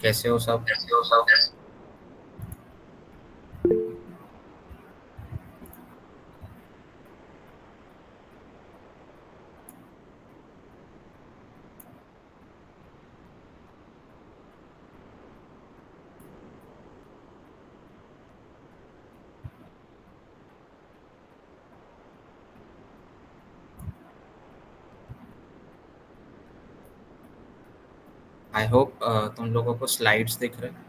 कैसे हो सब? आई होप तुम लोगों को स्लाइड्स दिख रहे हैं।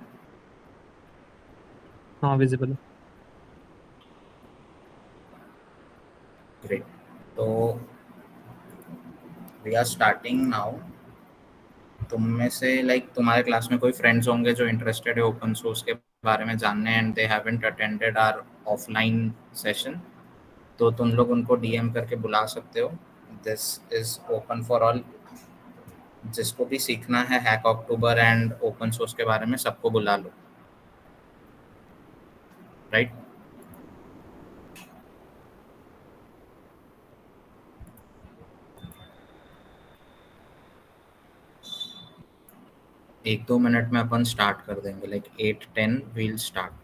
हाँ, विजिबल है। ग्रेट। तो वी आर स्टार्टिंग नाउ। तुम में से तुम्हारे क्लास में कोई फ्रेंड्स होंगे जो इंटरेस्टेड है ओपन सोर्स के बारे में जानने, and they haven't attended our offline session. तो तुम लोग उनको डीएम करके बुला सकते हो। This is open for all. जिसको भी सीखना है Hack October and open source के बारे में, सबको बुला लो। राइट। एक दो मिनट में अपन स्टार्ट कर देंगे, 8-10 वील स्टार्ट।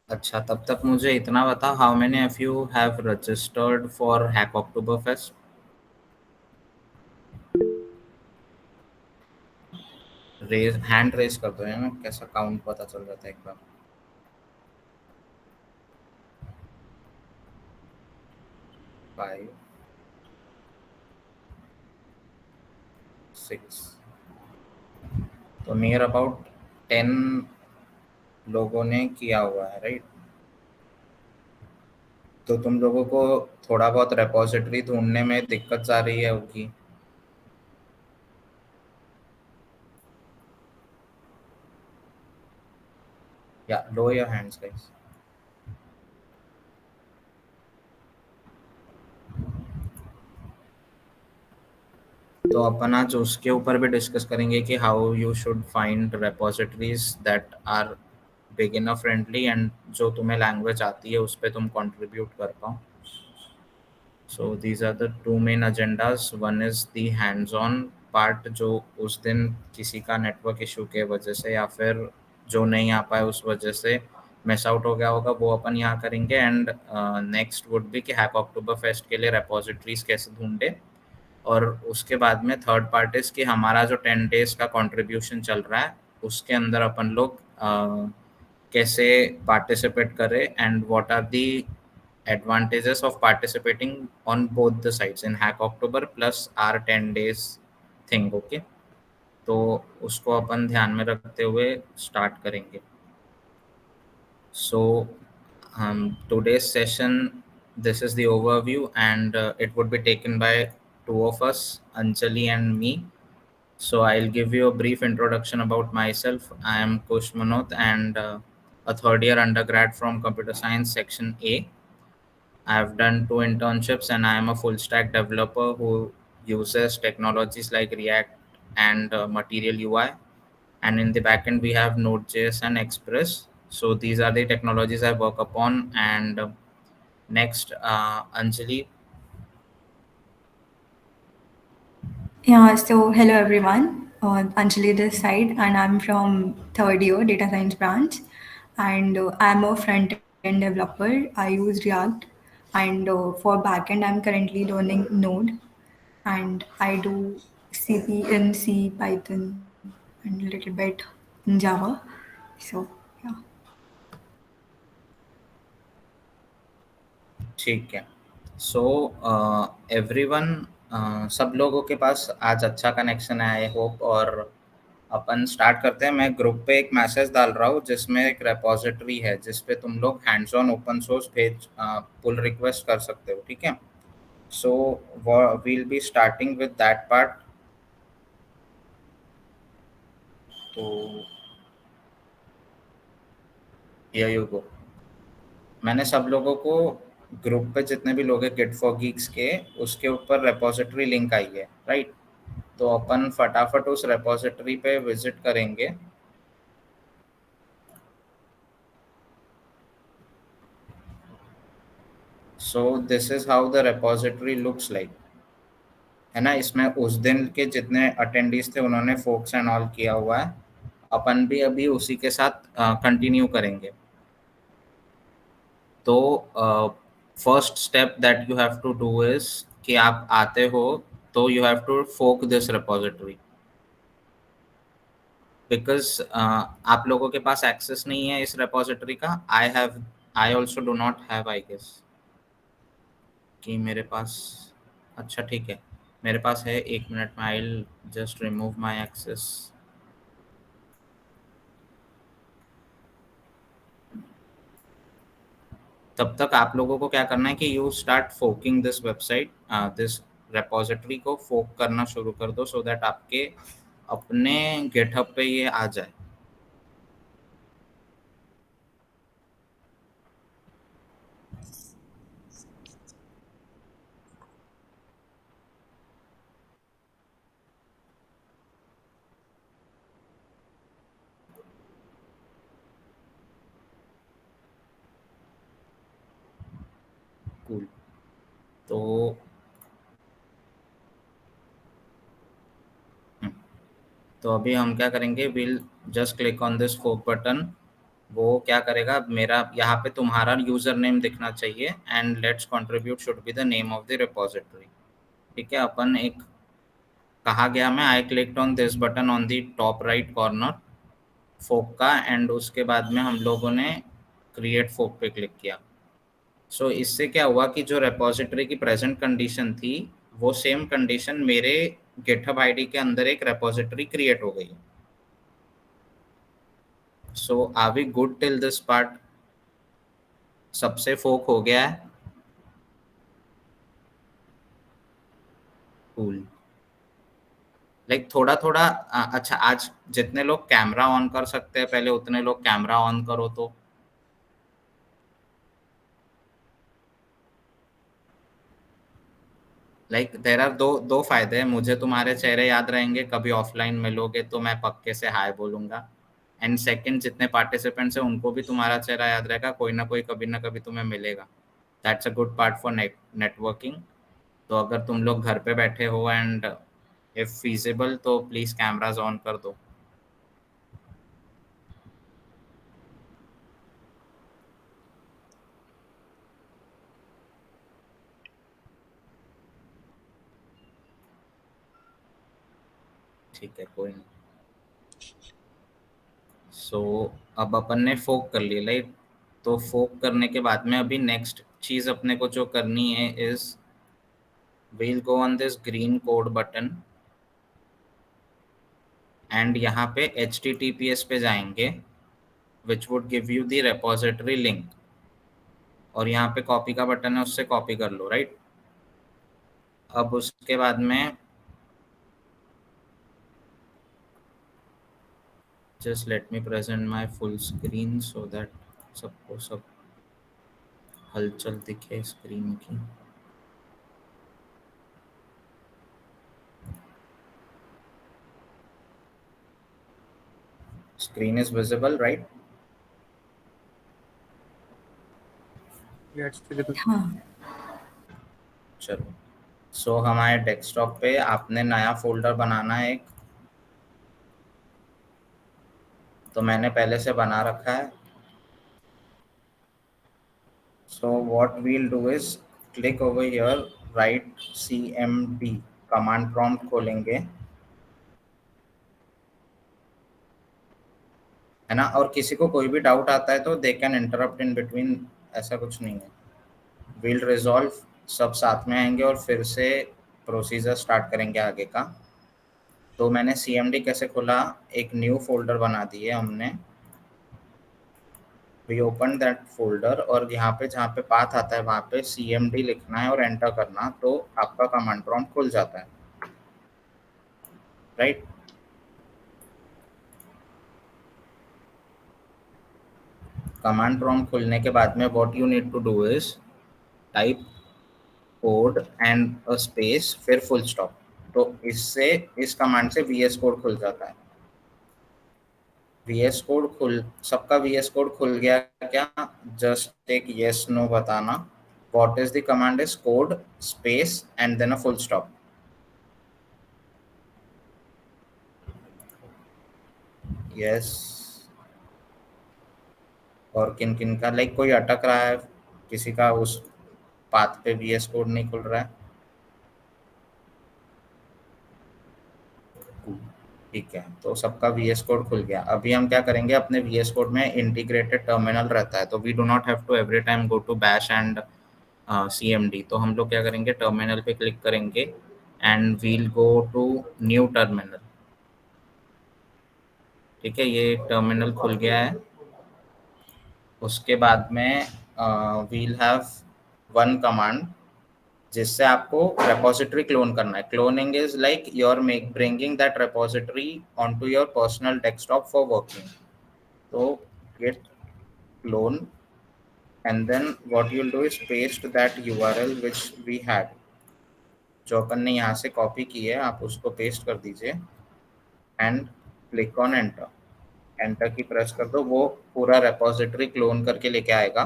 अच्छा, तब तक मुझे इतना बता, how many of you have registered for hack October fest? Raise hand raise कर दो, है ना? कैसा काउंट पता चल जाता है एक बार। 5, 6, तो नियर अबाउट 10 लोगों ने किया हुआ है, राइट? तो तुम लोगों को थोड़ा बहुत रेपोजिटरी ढूंढने में दिक्कत आ रही है होगी। या लो योर हैंड्स गाइस। तो अपन आज उसके ऊपर भी डिस्कस करेंगे कि how you should find repositories that are beginner friendly, and जो तुम्हें लैंग्वेज आती है उस पर तुम कंट्रीब्यूट कर पाओ। So these are the two main agendas. One is the hands-on part, जो उस दिन किसी का नेटवर्क इशू के वजह से या फिर जो नहीं आ पाए उस वजह से मिस आउट हो गया होगा, वो अपन यहाँ करेंगे। एंड नेक्स्ट वुड बी कि हैक अक्टूबर फेस्ट के लिए रेपोजिटरीज कैसे ढूंढे। और उसके बाद में थर्ड पार्ट इज कि हमारा जो 10 days का कंट्रीब्यूशन चल रहा है उसके अंदर अपन लोग कैसे पार्टिसिपेट करें, and what are the advantages of participating on both the sides in hack october plus our 10 days thing, okay? तो उसको अपन ध्यान में रखते हुए स्टार्ट करेंगे। So today's session, this is the overview, and it would be taken by two of us, Anjali and me. So I'll give you a brief introduction about myself. I am Kush Manot, and a third year undergrad from Computer Science Section A. I've done 2 internships, and I am a full stack developer who uses technologies like React and Material UI. And in the backend, we have Node.js and Express. So these are the technologies I work upon. And next, Anjali. Yeah, so hello everyone. Anjali this side, and I'm from third year data science branch. And I'm a front end developer. I use React, and for backend, I'm currently learning Node, and I do CP in C, Python, and a little bit in Java. So yeah. ठीक है। So everyone, सब लोगों के पास आज अच्छा connection है I hope. और अपन start करते हैं। मैं ग्रुप पे एक मैसेज डाल रहा हूँ जिसमें एक रेपोजिटरी है जिस पे तुम लोग हैंड्स ऑन ओपन सोर्स भेज पुल रिक्वेस्ट कर सकते हो, ठीक है। So we'll be starting with that part. तो हियर यू गो। मैंने सब लोगों को, ग्रुप पे जितने भी लोग हैं गिट फॉर गीक्स के, उसके ऊपर रेपोजिटरी लिंक आई है, राइट। तो अपन फटाफट उस रेपोजिटरी पे विजिट करेंगे। सो this is how the repository looks like, है ना। इसमें उस दिन के जितने अटेंडीज थे उन्होंने फोक्स एंड ऑल किया हुआ है। अपन भी अभी उसी के साथ कंटिन्यू करेंगे। तो first step that you have to do is कि आप आते हो तो you have to fork this repository, because आप लोगों के पास एक्सेस नहीं है इस रिपोजिटरी का। I also do not have, I guess कि मेरे पास, अच्छा ठीक है, मेरे पास है। एक मिनट में I just remove my access. तब तक आप लोगों को क्या करना है कि you start forking this website, this repository को फोक करना शुरू कर दो, सो दैट आपके अपने गिटहब पे ये आ जाए। कूल। तो हम्म, तो अभी हम क्या करेंगे, will just click on this fork button. वो क्या करेगा, मेरा यहाँ पे तुम्हारा यूजर नेम दिखना चाहिए and let's contribute should be the name of the repository, ठीक है। अपन एक, कहा गया मैं, I clicked on this button on the top right corner fork का, एंड उसके बाद में हम लोगों ने क्रिएट फोक पे क्लिक किया। सो इससे क्या हुआ कि जो रेपोजिटरी की प्रेजेंट कंडीशन थी वो सेम कंडीशन मेरे गिटहब आईडी के अंदर एक रेपोजिटरी क्रिएट हो गई। So are we good till this part? सबसे फोक हो गया है। कूल। लाइक थोड़ा थोड़ा अच्छा, आज जितने लोग कैमरा ऑन कर सकते हैं पहले उतने लोग कैमरा ऑन करो। तो लाइक देर आर दो दो फायदे हैं। मुझे तुम्हारे चेहरे याद रहेंगे, कभी ऑफलाइन मिलोगे तो मैं पक्के से हाय बोलूंगा। एंड सेकंड, जितने पार्टिसिपेंट्स हैं उनको भी तुम्हारा चेहरा याद रहेगा, कोई ना कोई कभी ना कभी तुम्हें मिलेगा। That's a good part for networking. तो अगर तुम लोग घर पे बैठे हो एंड इफ फीजिबल तो प्लीज कैमराज ऑन कर दो। ठीक है, कोई नहीं। सो अब अपन ने फोक कर लिया, लाइक। तो फोक करने के बाद में अभी नेक्स्ट चीज अपने को जो करनी है is, we'll go on this green code button and यहाँ पे HTTPS पे जाएंगे, which would give you the repository link, और यहाँ पे कॉपी का बटन है, उससे कॉपी कर लो, राइट। अब उसके बाद में just let me present my full screen so that सबको सब हलचल दिखे स्क्रीन की। Screen is visible, right. Yeah, it's visible. हाँ। चलो। सो हमारे डेस्कटॉप पे आपने नया फोल्डर बनाना है एक। तो मैंने पहले से बना रखा है। So what we'll do is click over here, write cmd, command prompt खोलेंगे, है ना। और किसी को कोई भी डाउट आता है तो they can interrupt in between, ऐसा कुछ नहीं है। विल रिजॉल्व, सब साथ में आएंगे और फिर से प्रोसीजर स्टार्ट करेंगे आगे का। तो मैंने cmd कैसे खोला, एक न्यू फोल्डर बना दिए हमने, वी ओपन दैट फोल्डर, और यहाँ पे जहाँ पे पाथ आता है वहाँ पे cmd लिखना है और एंटर करना, तो आपका कमांड प्रॉम्प्ट खुल जाता है, राइट। कमांड प्रॉम्प्ट खुलने के बाद में what you need to do is type code and a space फिर फुल स्टॉप। तो इससे इस कमांड से वीएस कोड खुल जाता है। वीएस कोड खुल सबका वीएस कोड खुल गया क्या? जस्ट एक यस नो बताना। What is the command is code space and then a full stop. Yes. और किन किन का लाइक कोई अटक रहा है, किसी का उस पाथ पे वीएस कोड नहीं खुल रहा है? ठीक है, तो सबका वीएस कोड खुल गया। अभी हम क्या करेंगे, अपने वीएस कोड में इंटीग्रेटेड टर्मिनल रहता है, तो we do not have to every time go to bash and cmd। तो हम लोग क्या करेंगे, टर्मिनल पे क्लिक करेंगे and we'll go to new terminal. ठीक है, ये टर्मिनल खुल गया है। उसके बाद में वील हैव वन कमांड जिससे आपको रेपोजिटरी क्लोन करना है। Cloning is like you are make bringing that repository on to your personal desktop for working. तो git clone and then what you'll do is paste that URL which we had, जो अपन ने यहाँ से copy की है आप उसको paste कर दीजिए and click on enter. Enter की प्रेस कर दो, वो पूरा रेपोजिटरी क्लोन करके लेके आएगा।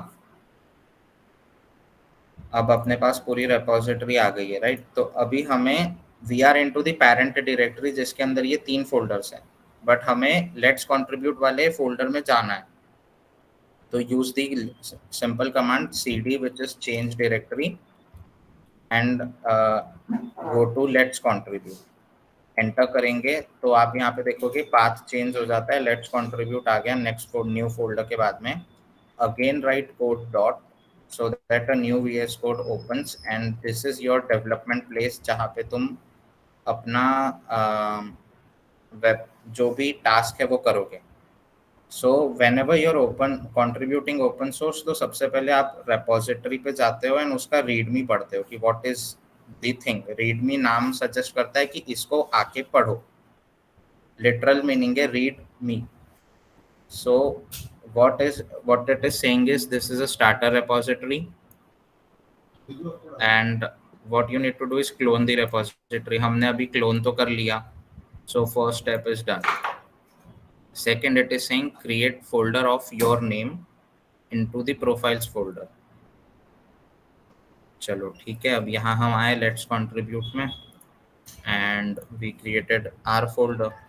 अब अपने पास पूरी रेपोजिटरी आ गई है, राइट। तो अभी हमें we are into the parent directory जिसके अंदर ये 3 फोल्डर्स हैं, बट हमें लेट्स कंट्रीब्यूट वाले फोल्डर में जाना है। तो use the simple command cd which is change directory and go to let's contribute। Enter करेंगे तो आप यहाँ पे देखोगे पाथ चेंज हो जाता है, लेट्स कंट्रीब्यूट आ गया नेक्स्ट न्यू फोल्डर के बाद में। Again write code dot so that a new VS code opens and this is your development place जहाँ पे तुम अपना वेब जो भी टास्क है वो करोगे। So whenever you're open contributing open source, तो सबसे पहले आप रेपोजिटरी पे जाते हो एंड उसका रीडमी पढ़ते हो कि what is the thing. Readme नाम सजेस्ट करता है कि इसको आके पढ़ो, लिटरल मीनिंग है read me. So what it is saying is this is a starter repository and what you need to do is clone the repository। हमने अभी क्लोन तो कर लिया, so first step is done। Second, it is saying create folder of your name into the profiles folder। चलो ठीक है, अब यहाँ हम आए लेट्स कंट्रीब्यूट में and we created our folder.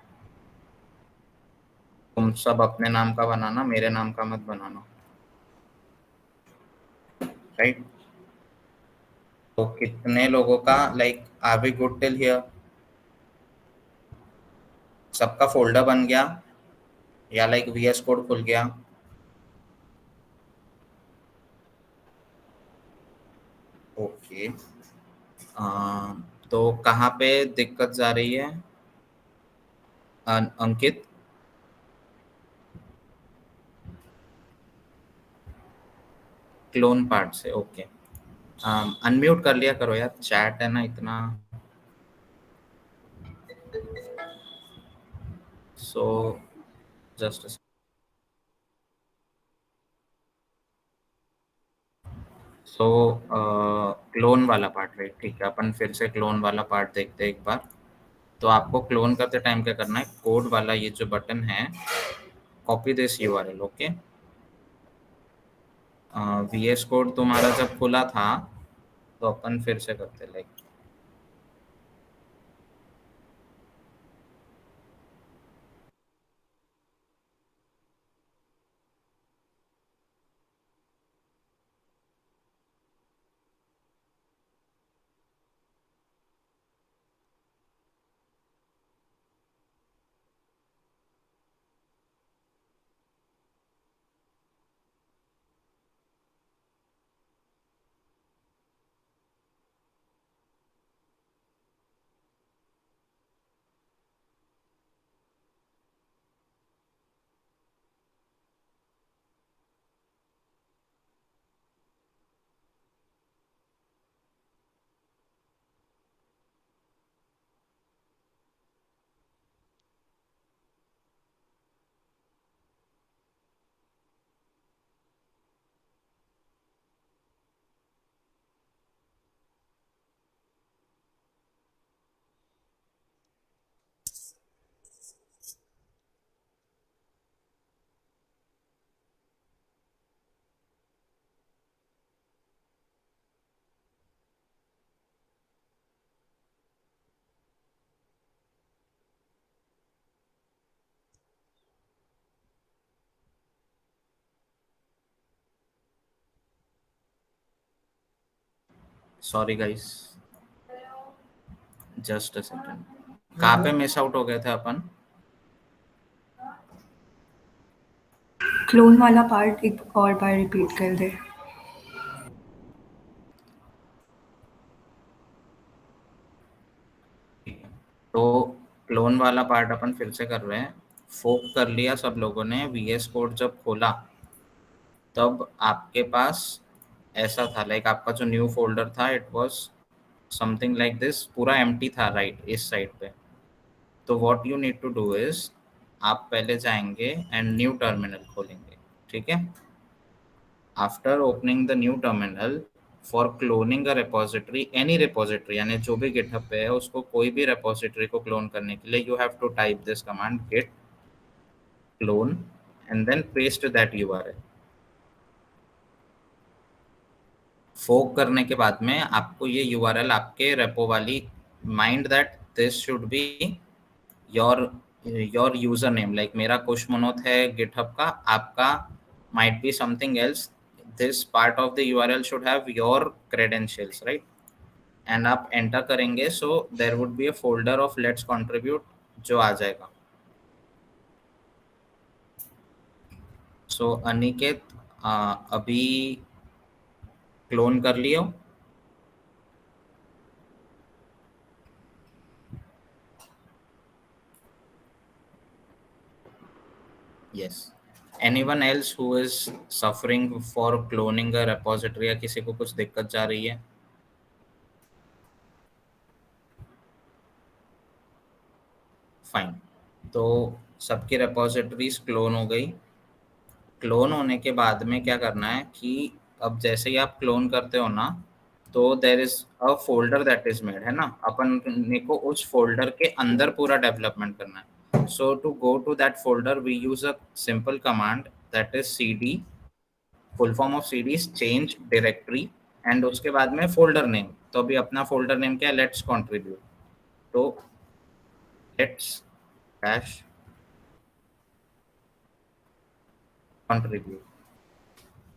तुम सब अपने नाम का बनाना, मेरे नाम का मत बनाना, राइट। तो कितने लोगों का like are we good till here? सबका फोल्डर बन गया या लाइक वीएस कोड खुल गया? ओके। तो कहाँ पे दिक्कत जा रही है अंकित? क्लोन पार्ट से, ओके। अनम्यूट कर लिया करो यार, चैट है ना इतना। सो जस्ट सो क्लोन वाला पार्ट, राइट, ठीक है। अपन फिर से क्लोन वाला पार्ट देखते हैं एक बार। तो आपको क्लोन करते टाइम क्या करना है, कोड वाला ये जो बटन है, copy this URL, okay. VS code तुम्हारा जब खुला था तो अपन फिर से करते like sorry guys, just a second, कहाँ पे मिस आउट हो गए थे अपन? क्लोन वाला पार्ट एक और बार रिपीट कर दे। तो क्लोन वाला पार्ट अपन फिर से कर रहे हैं। फोक कर लिया सब लोगों ने, वीएस कोड जब खोला तब आपके पास ऐसा था, लाइक आपका जो न्यू फोल्डर था it was something like this, पूरा एम्प्टी था राइट इस साइड पे। तो what you need to do is, आप पहले जाएंगे एंड न्यू टर्मिनल खोलेंगे, ठीक है? After opening the new terminal, for cloning a repository, any repository यानी जो भी गिटहब पे है उसको, कोई भी repository को क्लोन करने के लिए you have to type this command git clone and then paste that URL। Fork करने के बाद में आपको ये URL आपके रेपो वाली, mind that this should be your your user name, like मेरा कुश मनोत है गिटहब का, आपका might be something else, this part of the URL should have your credentials, right? And आप एंटर करेंगे so there would be a folder of let's contribute जो आ जाएगा। So Aniket, अभी क्लोन कर लियो? Yes. Anyone else who is suffering for cloning a repository, या किसी को कुछ दिक्कत जा रही है? फाइन, तो सबकी रेपोजिटरीज क्लोन हो गई। क्लोन होने के बाद में क्या करना है कि अब जैसे ही आप क्लोन करते हो ना, तो there is a folder that is made, है ना? अपन ने को उस फोल्डर के अंदर पूरा डेवलपमेंट करना है। So to go to that folder we use a simple command that is cd, full form of cd is change directory, and उसके बाद में फोल्डर नेम। तो अभी अपना फोल्डर नेम क्या है? Let's contribute. तो लेट्स डैश कंट्रीब्यूट,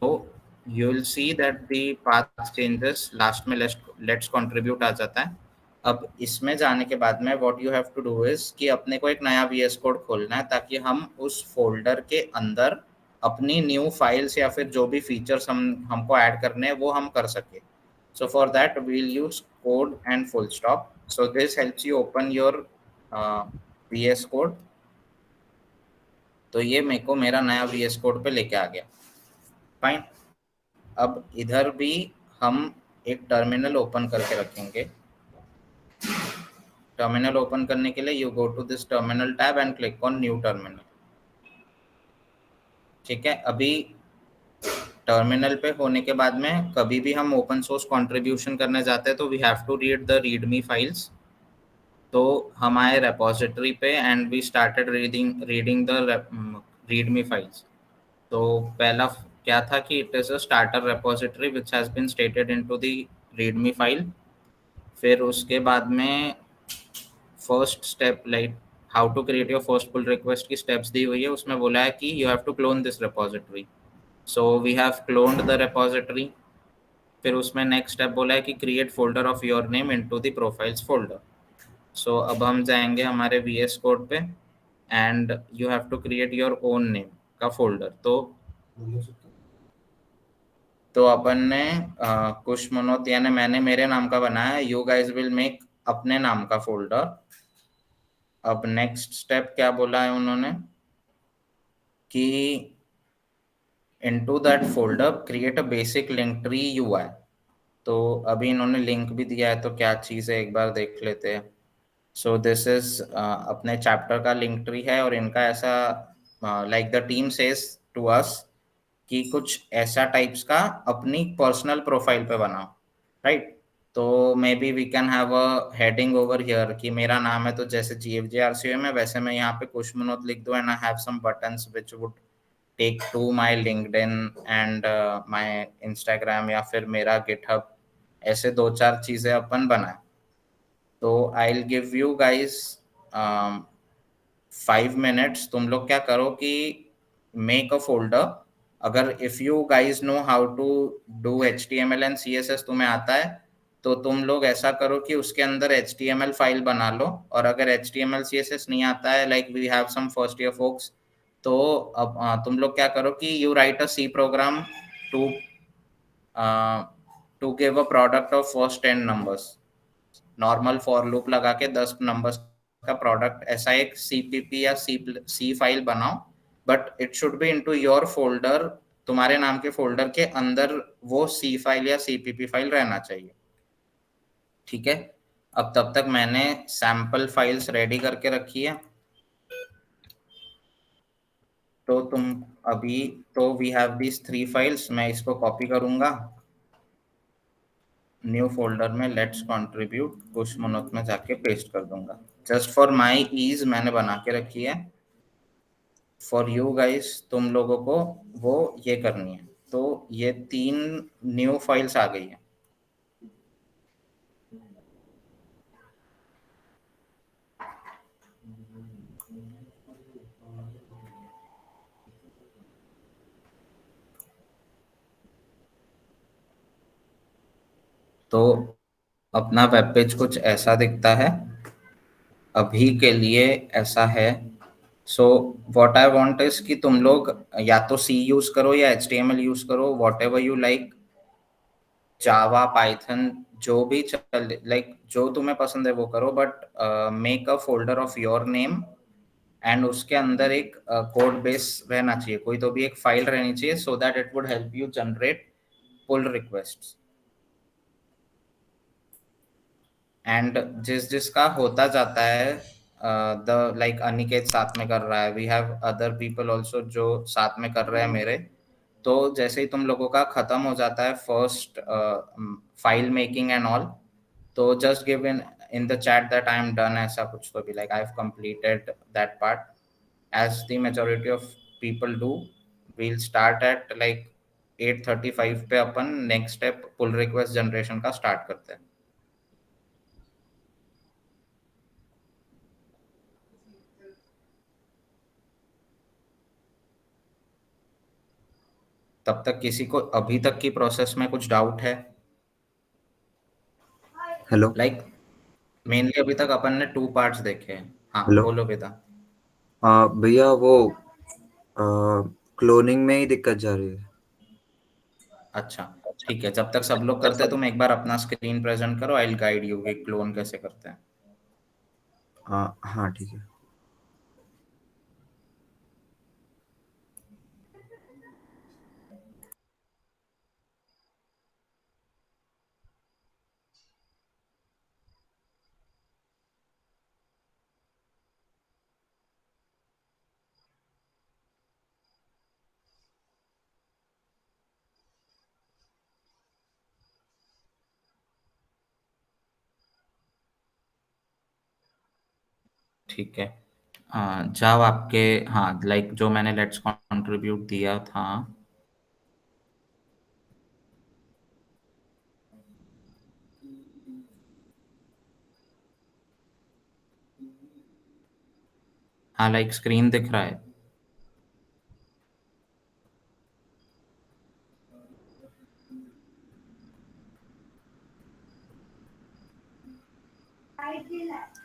तो you will see that the path changes, last में लेट्स कंट्रीब्यूट आ जाता है। अब इसमें जाने के बाद में what you have to do is कि अपने को एक नया वीएस कोड खोलना है ताकि हम उस फोल्डर के अंदर अपनी न्यू फाइल्स या फिर जो भी फीचर्स हमको ऐड करने हैं वो हम कर सके। So for that we'll use code and full stop. So this helps you open your VS code. तो ये मेरे को मेरा नया वीएस कोड पे लेके आ गया। फाइन, अब इधर भी हम एक टर्मिनल ओपन करके रखेंगे। टर्मिनल ओपन करने के लिए you go to this terminal tab and click on new terminal. ठीक है, अभी टर्मिनल पे होने के बाद में कभी भी हम ओपन सोर्स कंट्रीब्यूशन करने जाते हैं तो we have to read the readme files. तो हम आए रेपोजिटरी पे and we started reading the readme files. तो पहला क्या था कि it is a starter repository which has been stated into the readme file. फिर उसके बाद में first step, like how to create your first pull request की स्टेप्स दी हुई है, उसमें बोला है कि you have to clone this repository. So we have cloned the repository. फिर उसमें नेक्स्ट स्टेप बोला है कि create folder of your name into the profiles folder. So अब हम जाएंगे हमारे वीएस कोड पे and you have to create your own name का फोल्डर। तो अपन ने कुश मनोत यानी मैंने मेरे नाम का बनाया, यू गाइज विल मेक अपने नाम का फोल्डर। अब नेक्स्ट स्टेप क्या बोला है उन्होंने कि into that folder create a basic link tree UI. तो अभी इन्होंने लिंक भी दिया है, तो क्या चीज़ है एक बार देख लेते हैं। सो दिस इज अपने चैप्टर का लिंक ट्री है, और इनका ऐसा like the team says to us कि कुछ ऐसा टाइप्स का अपनी पर्सनल प्रोफाइल पे बनाओ, राइट? तो maybe we can have a heading over here कि मेरा नाम है तो जैसे GFJRCM में, वैसे मैं यहाँ पे कुश मनोत लिख दूं and I have some buttons which would take to my LinkedIn and my Instagram या फिर मेरा गिटहब। ऐसे दो चार चीजें अपन बनाए। तो I will give you guys 5 minutes. तुम लोग क्या करो कि मेक अ फोल्डर। अगर if you guys know how to do HTML and CSS तुम्हें आता है तो तुम लोग ऐसा करो कि उसके अंदर HTML फाइल बना लो, और अगर HTML CSS नहीं आता है, like we have some first year folks, तो अब तुम लोग क्या करो कि you write a C program to to give a product of first 10 numbers. Normal for loop लगा के 10 नंबर्स का प्रोडक्ट, ऐसा एक CPP या सी फाइल बनाओ, but it should B into your folder, तुम्हारे नाम के फोल्डर के अंदर वो सी फाइल या CPP फाइल रहना चाहिए। ठीक है, अब तब तक मैंने सैंपल फाइल्स रेडी करके रखी है। तो तुम अभी, तो वी हैव दीज 3 फाइल्स, मैं इसको कॉपी करूंगा न्यू फोल्डर में, लेट्स कंट्रीब्यूट, कुछ मिनट में जाके पेस्ट कर दूंगा। जस्ट फॉर माई ईज मैंने बना के रखी है, फॉर यू गाइस तुम लोगों को वो ये करनी है। तो ये 3 न्यू फाइल्स आ गई है। तो अपना वेब पेज कुछ ऐसा दिखता है अभी के लिए, ऐसा है। So what I want is कि तुम लोग या तो सी यूज करो या HTML यूज करो, what ever you like, Java, Python, जो भी चल, लाइक जो तुम्हें पसंद है वो करो, but make a folder of your name, and उसके अंदर एक कोड बेस रहना चाहिए, कोई तो भी एक फाइल रहनी चाहिए, so that it would help you generate pull request. And जिस जिसका होता जाता है, द लाइक अनिकेत साथ में कर रहा है, we have other people also जो साथ में कर रहे हैं मेरे। तो जैसे ही तुम लोगों का खत्म हो जाता है first file making and all, तो just give in the chat that I am done, ऐसा कुछ तो भी, like I have completed that part, as the majority of people do. We'll start at like 8:35 पे अपन next step pull request generation का start करते हैं। तब तक किसी को अभी तक की प्रोसेस में कुछ डाउट है? हेलो लाइक मेनली अभी तक अपन ने 2 पार्ट्स देखे हैं। हाँ हेलो बोलो बेटा। भैया वो क्लोनिंग में ही दिक्कत जा रही है। अच्छा ठीक है, जब तक सब लोग करते हैं तुम एक बार अपना स्क्रीन प्रेजेंट करो, आई विल गाइड यू कि क्लोन कैसे करते हैं। हाँ ठीक है। ठीक है, जाओ आपके, हाँ लाइक जो मैंने लेट्स कंट्रीब्यूट दिया था, हाँ लाइक स्क्रीन दिख रहा है।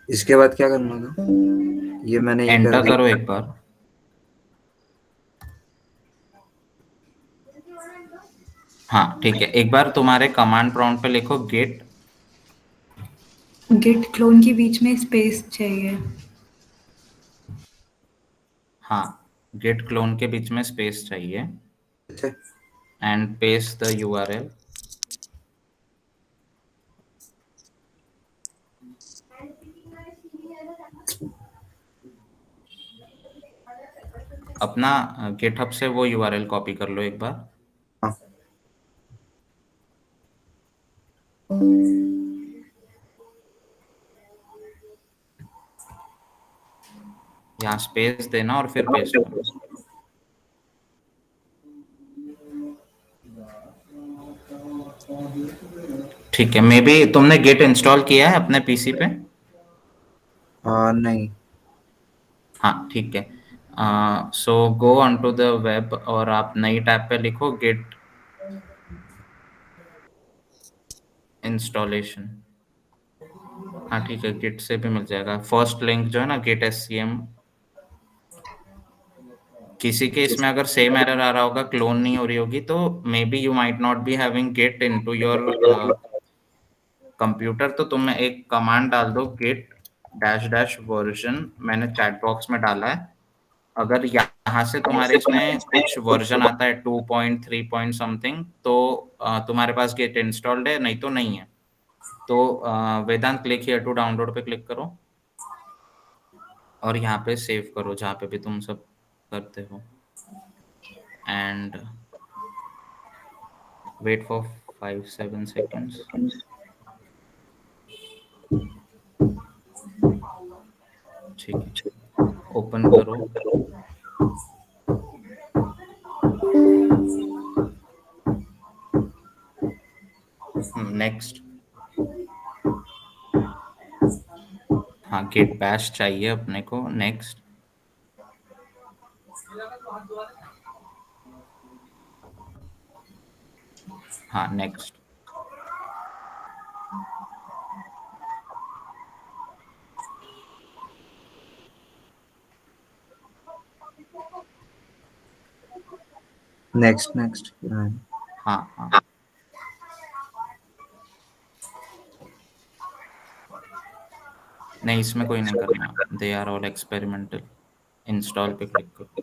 इसके बाद क्या करना था? ये मैंने ये कर एंटर करो दिया। एक बार। हाँ ठीक है, एक बार तुम्हारे कमांड प्रॉम्प्ट पे लिखो गेट। गिट क्लोन के बीच में स्पेस चाहिए। हाँ, गेट क्लोन के बीच में स्पेस चाहिए, अच्छा एंड पेस्ट द URL। अपना गिटहब से वो URL कॉपी कर लो एक बार। हाँ यहाँ स्पेस देना और फिर पेस्ट करना। ठीक है, मे बी तुमने गिट इंस्टॉल किया है अपने PC पे? नहीं। हाँ ठीक है, so go on to the web और आप नई टैब पे लिखो गिट इंस्टॉलेशन। हाँ ठीक है, गिट से भी मिल जाएगा। फर्स्ट लिंक जो है ना, गिट SCM। किसी के इसमें अगर सेम एरर आ रहा होगा, क्लोन नहीं हो रही होगी, तो maybe you might not be having git into your computer. तो तुम एक कमांड डाल दो, गिट डैश डैश वर्जन, मैंने चैट बॉक्स में डाला है। अगर यहाँ से तुम्हारे इसमें कुछ वर्जन आता है 2.3 पॉइंट समथिंग, तो तुम्हारे पास गिट इंस्टॉल्ड है, नहीं तो नहीं है। तो वेदांत, क्लिक हियर टू डाउनलोड पे क्लिक करो और यहाँ पे सेव करो जहाँ पे भी तुम सब करते हो, एंड वेट फॉर 5-7 seconds। ठीक है, ओपन करो। नेक्स्ट। हाँ, गिट बैश चाहिए अपने को। नेक्स्ट। हाँ, नेक्स्ट। Next next. हाँ हाँ, नहीं इसमें कोई नहीं करना, they are all experimental. Install पे क्लिक करो।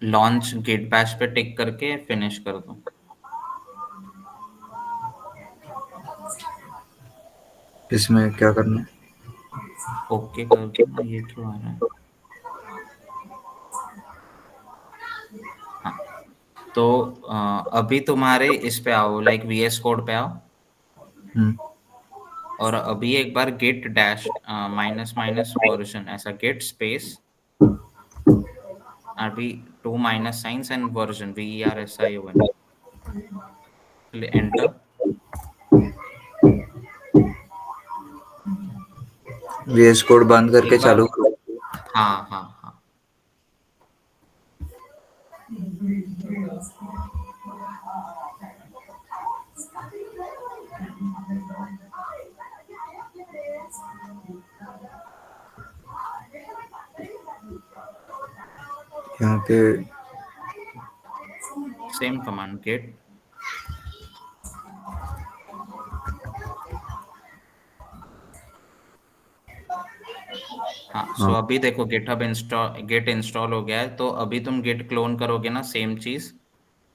लॉन्च गिट बैश पे टिक करके फिनिश कर दो। इसमें क्या करना है? ओके कर दो ना, ये क्यों आ रहा है? हाँ, तो अभी तुम्हारे इस पे आओ, लाइक VS कोड पे आओ, हम्म, और अभी एक बार git dash minus minus version, ऐसा गिट स्पेस, अभी 2 minus science and version, VERSION, enter. VS code बंद करके एक बार, चालू करो। हाँ हाँ हाँ, यहाँ पे सेम कमांड गिट। हाँ, सो हाँ अभी देखो गिट इंस्टॉल हो गया है। तो अभी तुम गिट क्लोन करोगे ना, सेम चीज,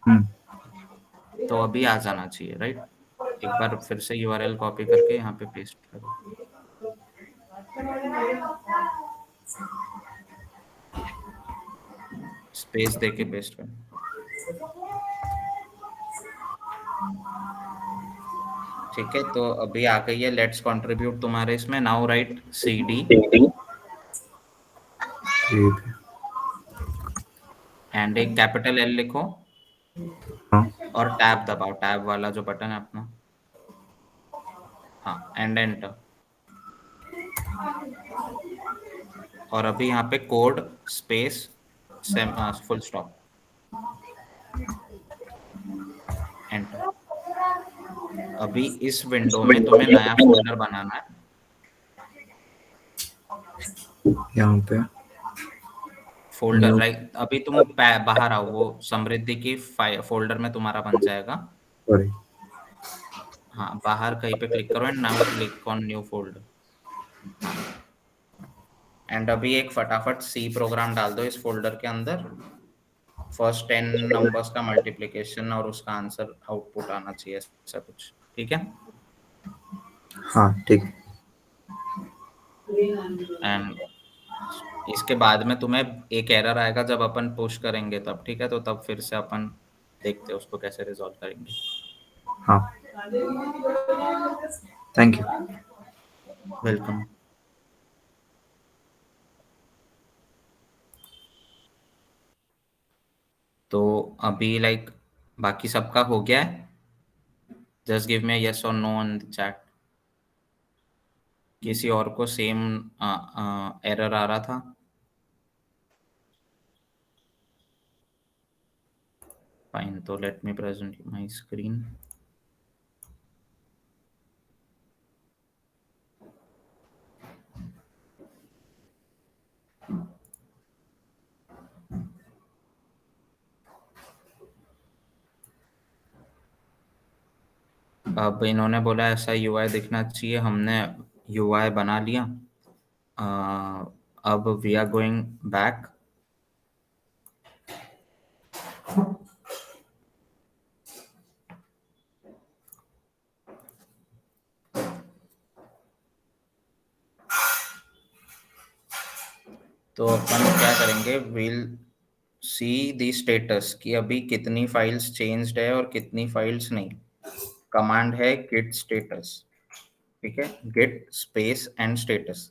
हम्म, तो अभी आ जाना चाहिए, राइट? एक बार फिर से URL कॉपी करके यहाँ पे पेस्ट करो, स्पेस दे के पेस्ट करो। ठीक है, तो अभी आ गई है लेट्स कंट्रीब्यूट तुम्हारे इसमें। नाउ राइट CD ठीक है। एंड एक कैपिटल L लिखो, हाँ और टैब दबाओ, टैब वाला जो बटन है अपना। हाँ, एंड एंटर। और अभी यहाँ पे code space full stop, enter. अभी इस विंडो में तुम्हें नया फोल्डर बनाना है। यहाँ पे फोल्डर, न्यू। राइट? अभी तुम बाहर आओ, वो समृद्धि की फोल्डर में तुम्हारा बन जाएगा। सॉरी। हाँ, बाहर कहीं पे क्लिक करो and now click on new folder. And अभी एक फटाफट C प्रोग्राम डाल दो इस फोल्डर के अंदर। फर्स्ट 10 नंबर्स का मल्टीप्लिकेशन और उसका आंसर आउटपुट आना चाहिए, ऐसा कुछ। ठीक है, हाँ ठीक है। एंड इसके बाद में तुम्हें एक एरर आएगा जब अपन पुश करेंगे तब। ठीक है, तो तब फिर से अपन देखते हैं उसको कैसे रिजॉल्व करेंगे। हाँ, थैंक यू। वेलकम। तो अभी लाइक बाकी सबका हो गया है। जस्ट गिव मी यस और नो ऑन द चैट। किसी और को सेम एरर आ रहा था? फाइन, तो let me present my screen. अब इन्होंने बोला ऐसा यूआई दिखना चाहिए, हमने यूआई बना लिया। अब वी आर गोइंग बैक। तो अपन क्या करेंगे, विल सी दी स्टेटस कि अभी कितनी फाइल्स चेंज्ड है और कितनी फाइल्स नहीं। कमांड है git status, ठीक है, git space and status.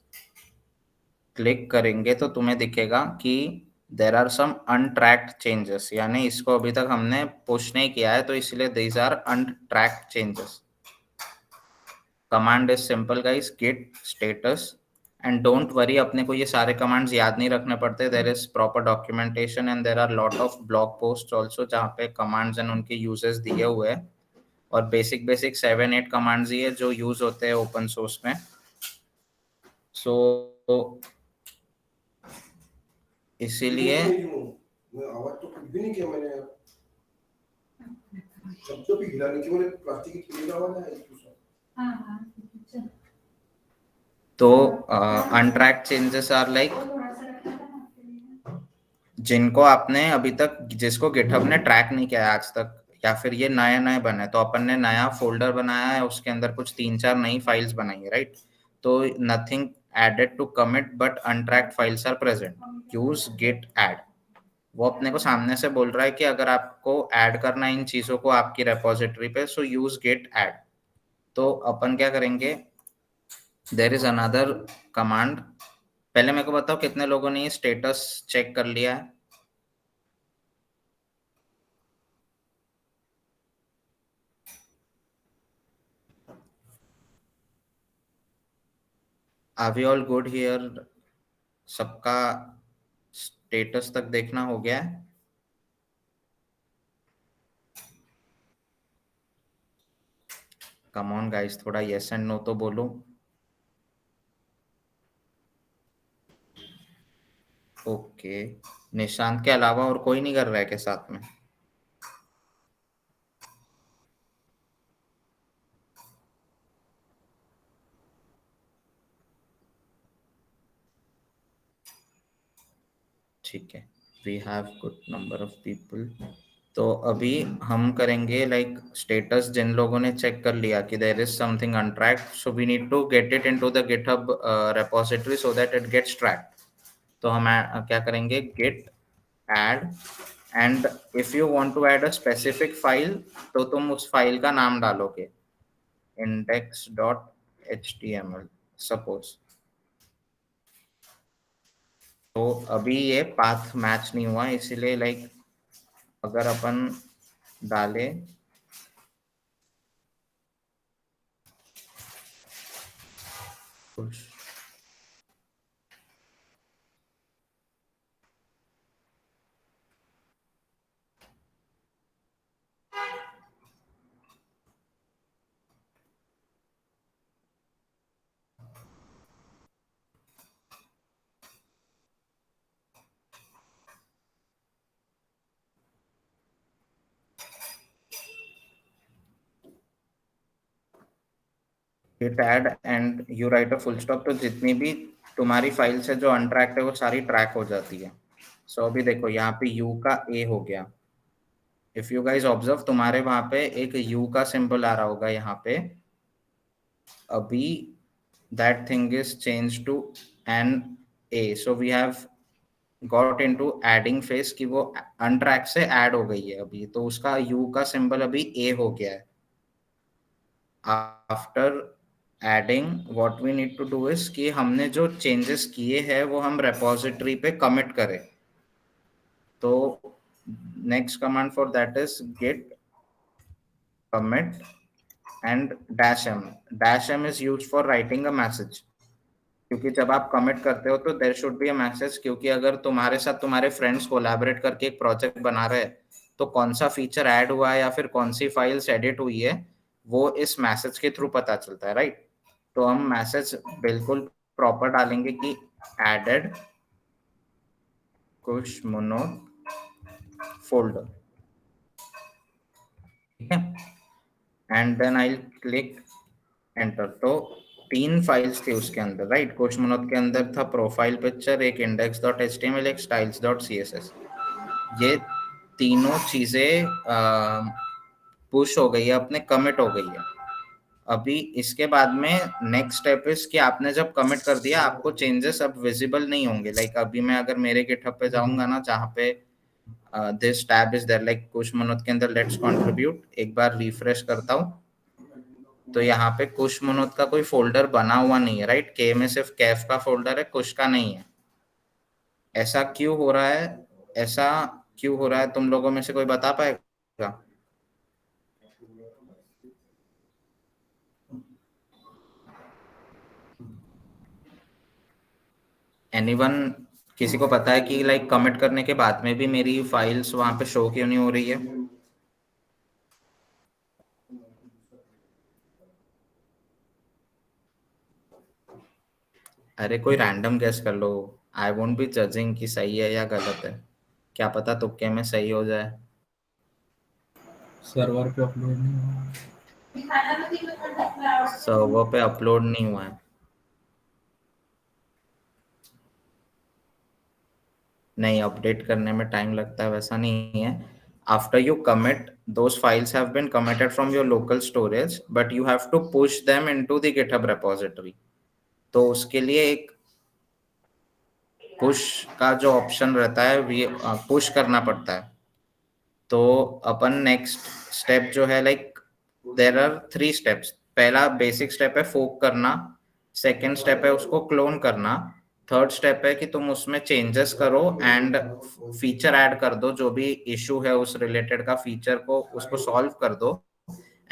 Click करेंगे तो तुम्हें दिखेगा कि देर आर सम अनट्रैक्ड चेंजेस, यानी इसको अभी तक हमने पुश नहीं किया है, तो इसलिए these are untracked changes. Command is simple guys, git status and don't worry, अपने को ये सारे कमांड्स याद नहीं रखने पड़ते। There is proper documentation and there are lot of blog post also जहाँ पे कमांड्स एंड उनके यूजेस दिए हुए हैं। और बेसिक 7-8 कमांड्स ही है जो यूज होते हैं ओपन सोर्स में। सो इसीलिए आवाज तो कुछ भी नहीं किया मैंने यार। शब्द भी हिलाने की, बोले प्लास्टिक की थैली का आवाज है दूसरा। तो अनट्रैक्ड चेंजेस आर लाइक जिनको आपने अभी तक, जिसको गिटहब ने ट्रैक नहीं किया है आज तक, या फिर ये नए नए बने, तो अपन ने नया फोल्डर बनाया है, उसके अंदर कुछ 3-4 नई फाइल्स बनाई है, राइट। तो nothing added to commit but untracked files are present, use git add. वो अपने को सामने से बोल रहा है कि अगर आपको ऐड करना है इन चीजों को आपकी रेपोजिटरी पे, सो यूज गिट ऐड। तो अपन क्या करेंगे, देयर इज अनदर कमांड। पहले मेरे को बताओ कितने लोगों ने ये स्टेटस चेक कर लिया है? Are we all good here? सबका स्टेटस तक देखना हो गया है? कम ऑन गाइस, थोड़ा यस एंड नो तो बोलो। ओके, निशांत के अलावा और कोई नहीं कर रहा है के साथ में? ठीक है, we have good number of people. तो अभी हम करेंगे लाइक स्टेटस जिन लोगों ने चेक कर लिया कि there is something untracked, so we need to get it into the GitHub repository so that it gets tracked. तो हम क्या करेंगे, git add, and if you want to add a specific file तो तुम उस फाइल का नाम डालोगे index.html सपोज। तो अभी ये पाथ मैच नहीं हुआ, इसीलिए लाइक अगर अपन डाले push, git add and you write a full stop, तो जितनी भी तुम्हारी फाइल्स है जो अनट्रैक्ड है वो सारी ट्रैक हो जाती है। सो अभी देखो यहाँ पे u का a हो गया। इफ यू गाइज ऑब्जर्व, तुम्हारे वहां पे एक u का सिंबल आ रहा होगा यहाँ पे। अभी that thing is changed to an a, so we have got into adding phase कि वो untrack से add हो गई है अभी, तो उसका u का सिंबल अभी a हो गया है। After adding what we need to do is कि हमने जो चेंजेस किए हैं वो हम रेपोजिटरी पे कमिट करें। तो next command for that is git commit and dash m. Dash m is used for writing a message, क्योंकि जब आप कमिट करते हो तो there should be a message, क्योंकि अगर तुम्हारे साथ तुम्हारे फ्रेंड्स कोलैबोरेट करके एक प्रोजेक्ट बना रहे हैं तो कौन सा फीचर ऐड हुआ है या फिर कौन सी फाइल्स एडिट हुई है वो इस मैसेज के थ्रू पता चलता है, राइट? तो हम मैसेज बिल्कुल प्रॉपर डालेंगे कि एडेड कुछ मोनो फोल्डर, ठीक है, and then I click enter. तो 3 फाइल्स थी उसके अंदर, राइट? कोशमोनोथ के अंदर था प्रोफाइल पिक्चर, एक index.html, एक styles.css। ये तीनों चीजें पुश हो गई है, अपने कमिट हो गई है। अभी इसके बाद में नेक्स्ट स्टेप इज कि आपने जब कमिट कर दिया आपको चेंजेस अब विजिबल नहीं होंगे। लाइक अभी मैं अगर मेरे गिटहब पे जाऊंगा ना, जहाँ पे this tab is there, like कुशमोनोथ के अंदर लेट्स कंट्रीब्यूट, एक बार रिफ्रेश करता हूँ तो यहाँ पे कुश मोनोथ का कोई फोल्डर बना हुआ नहीं है, राइट? के में सिर्फ कैफ का फोल्डर है, कुश का नहीं है। ऐसा क्यों हो रहा है? ऐसा क्यों हो रहा है तुम लोगों में से कोई बता पाएगा? एनीवन? किसी को पता है कि लाइक कमिट करने के बाद में भी मेरी फाइल्स वहां पे शो क्यों नहीं हो रही है? अरे कोई रैंडम गेस कर लो, आई वोंट बी जजिंग कि सही है या गलत है, क्या पता तुक्के में सही हो जाए। सर्वर पे अपलोड नहीं हुआ। सर्वर पे अपलोड नहीं हुआ है? नहीं, अपडेट करने में टाइम लगता है, वैसा नहीं है। After you commit, those files have been committed from your local storage, but you have to push them into the GitHub repository। तो उसके लिए एक पुश का जो ऑप्शन रहता है वो पुश करना पड़ता है। तो अपन नेक्स्ट स्टेप जो है, लाइक देयर आर 3 स्टेप्स। पहला बेसिक स्टेप है फोक करना, सेकंड स्टेप है उसको क्लोन करना, थर्ड स्टेप है कि तुम उसमें चेंजेस करो एंड फीचर ऐड कर दो, जो भी इशू है उस रिलेटेड का फीचर को उसको सॉल्व कर दो।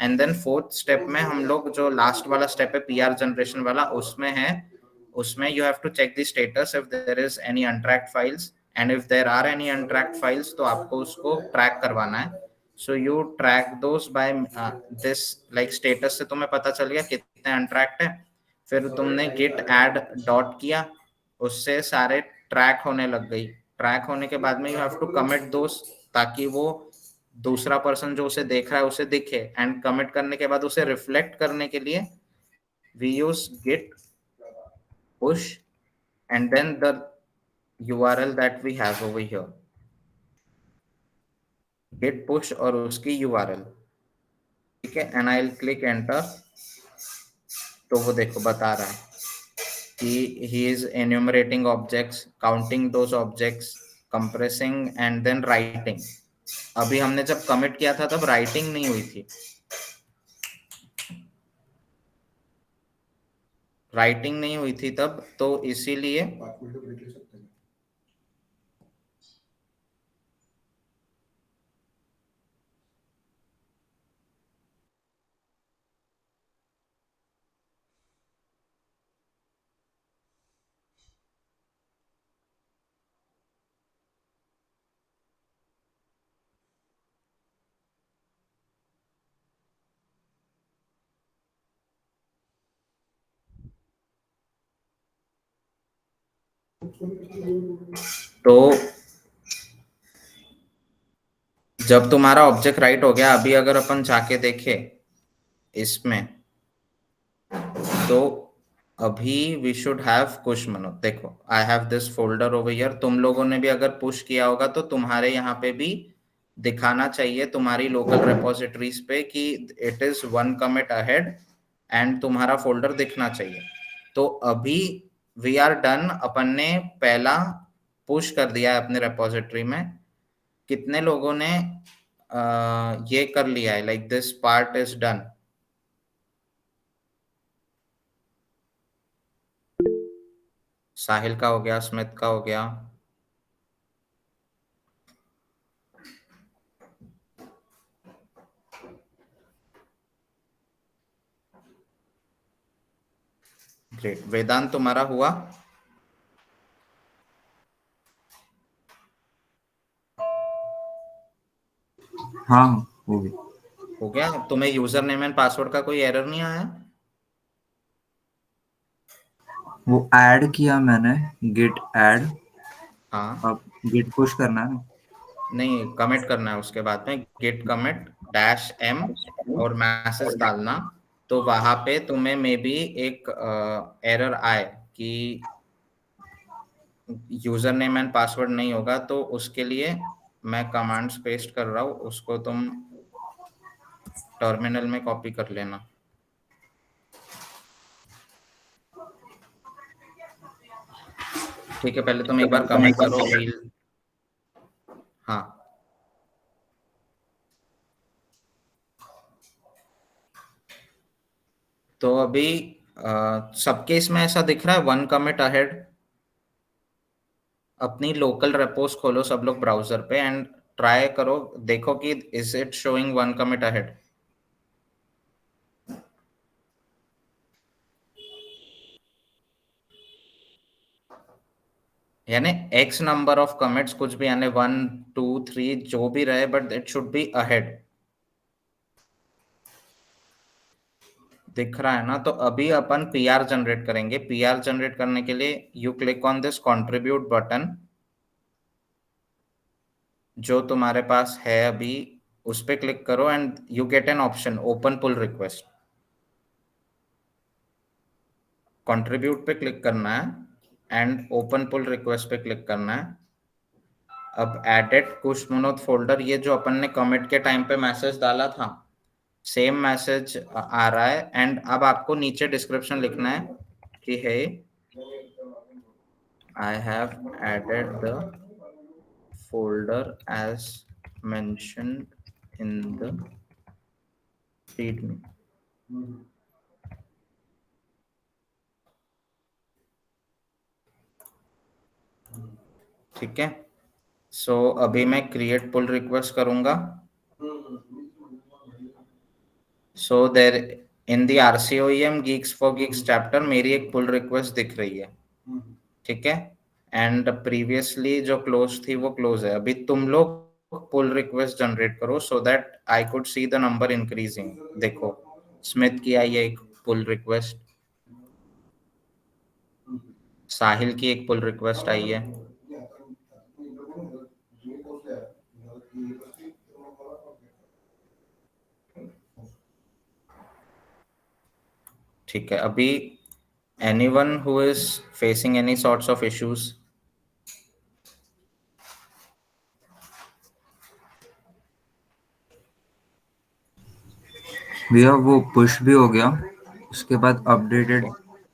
एंड देन फोर्थ स्टेप में हम लोग जो लास्ट वाला स्टेप है पीआर जनरेशन वाला, उसमें है, उसमें you have to check the status if there is any untracked files, and if there are any untracked files तो आपको उसको ट्रैक करवाना है। So you track those by this, like status से तुम्हें पता चल गया कितने अनट्रैक्ड है, फिर तुमने गिट ऐड डॉट किया, उससे सारे ट्रैक होने लग गई। ट्रैक होने के बाद में यू हैव टू कमिट दोस, ताकि वो दूसरा पर्सन जो उसे देख रहा है उसे दिखे, एंड कमिट करने के बाद उसे रिफ्लेक्ट करने के लिए we use git push and then the URL that we have over here, git push और उसकी URL, ठीक है, and I'll click enter। तो वो देखो बता रहा है कि he is enumerating objects, counting those objects, compressing and then writing। अभी हमने जब कमिट किया था तब राइटिंग नहीं हुई थी, राइटिंग नहीं हुई थी तब, तो इसीलिए 5 मिनट ब्रेक ले सकते हैं। तो जब तुम्हारा ऑब्जेक्ट राइट हो गया, अभी अगर अपन जाके देखें इसमें, तो अभी वी शुड हैव पुश मनो। देखो I have this folder over here, तुम लोगों ने भी अगर पुश किया होगा तो तुम्हारे यहाँ पे भी दिखाना चाहिए तुम्हारी लोकल रेपोजिटरीज पे कि it is 1 commit ahead, and तुम्हारा फोल्डर दिखना चाहिए। तो अभी वी आर डन, अपन ने पहला पुश कर दिया है अपने रेपोजिटरी में। कितने लोगों ने ये कर लिया है, like this part is done? Sahil का हो गया, स्मिथ का हो गया, ग्रेट। वेदांत तुम्हारा हुआ? हाँ हो गया। हो गया? तुम्हें यूजर नेम एंड पासवर्ड का कोई एरर नहीं आया? वो ऐड किया मैंने, गिट ऐड। हाँ, अब गिट पुश करना है ना। नहीं, कमिट करना है उसके बाद में गिट कमिट -m और मैसेज डालना। तो वहां पे तुम्हें मे बी एक एरर आए कि यूजर नेम एंड पासवर्ड नहीं होगा, तो उसके लिए मैं कमांड्स पेस्ट कर रहा हूँ, उसको तुम टर्मिनल में कॉपी कर लेना। ठीक है, पहले तुम एक बार कमिट करो वील। हाँ, तो अभी सबके इसमें ऐसा दिख रहा है 1 कमिट अहेड। अपनी लोकल रेपोस खोलो सब लोग ब्राउजर पे एंड ट्राई करो, देखो कि is it showing 1 commit ahead. यानी एक्स नंबर ऑफ कमिट्स कुछ भी, यानी 1 2 3 जो भी रहे, but it should be ahead. दिख रहा है ना? तो अभी अपन पीआर जनरेट करेंगे। पीआर जनरेट करने के लिए you click on this contribute button जो तुम्हारे पास है अभी, उस पे क्लिक करो and you get an option open pull request. Contribute पे क्लिक करना है एंड ओपन पुल रिक्वेस्ट पे क्लिक करना है। अब एडेड कुश मोनोथ फोल्डर, ये जो अपन ने कमिट के टाइम पे मैसेज डाला था, सेम मैसेज आ रहा है। एंड अब आपको नीचे डिस्क्रिप्शन लिखना है कि hey I have added the folder as mentioned in the readme। ठीक है, सो अभी मैं क्रिएट पुल रिक्वेस्ट करूंगा। So there in the RCOEM Geeks for Geeks chapter मेरी एक पुल रिक्वेस्ट दिख रही है। ठीक है, एंड प्रीवियसली जो क्लोज थी वो क्लोज है। अभी तुम लोग पुल रिक्वेस्ट जनरेट करो so that I could see the number increasing. देखो, स्मिथ की आई है एक पुल रिक्वेस्ट, साहिल की एक पुल रिक्वेस्ट आई है। ठीक है, अभी anyone who is facing any sorts of issues? भैया वो पुश भी हो गया, उसके बाद updated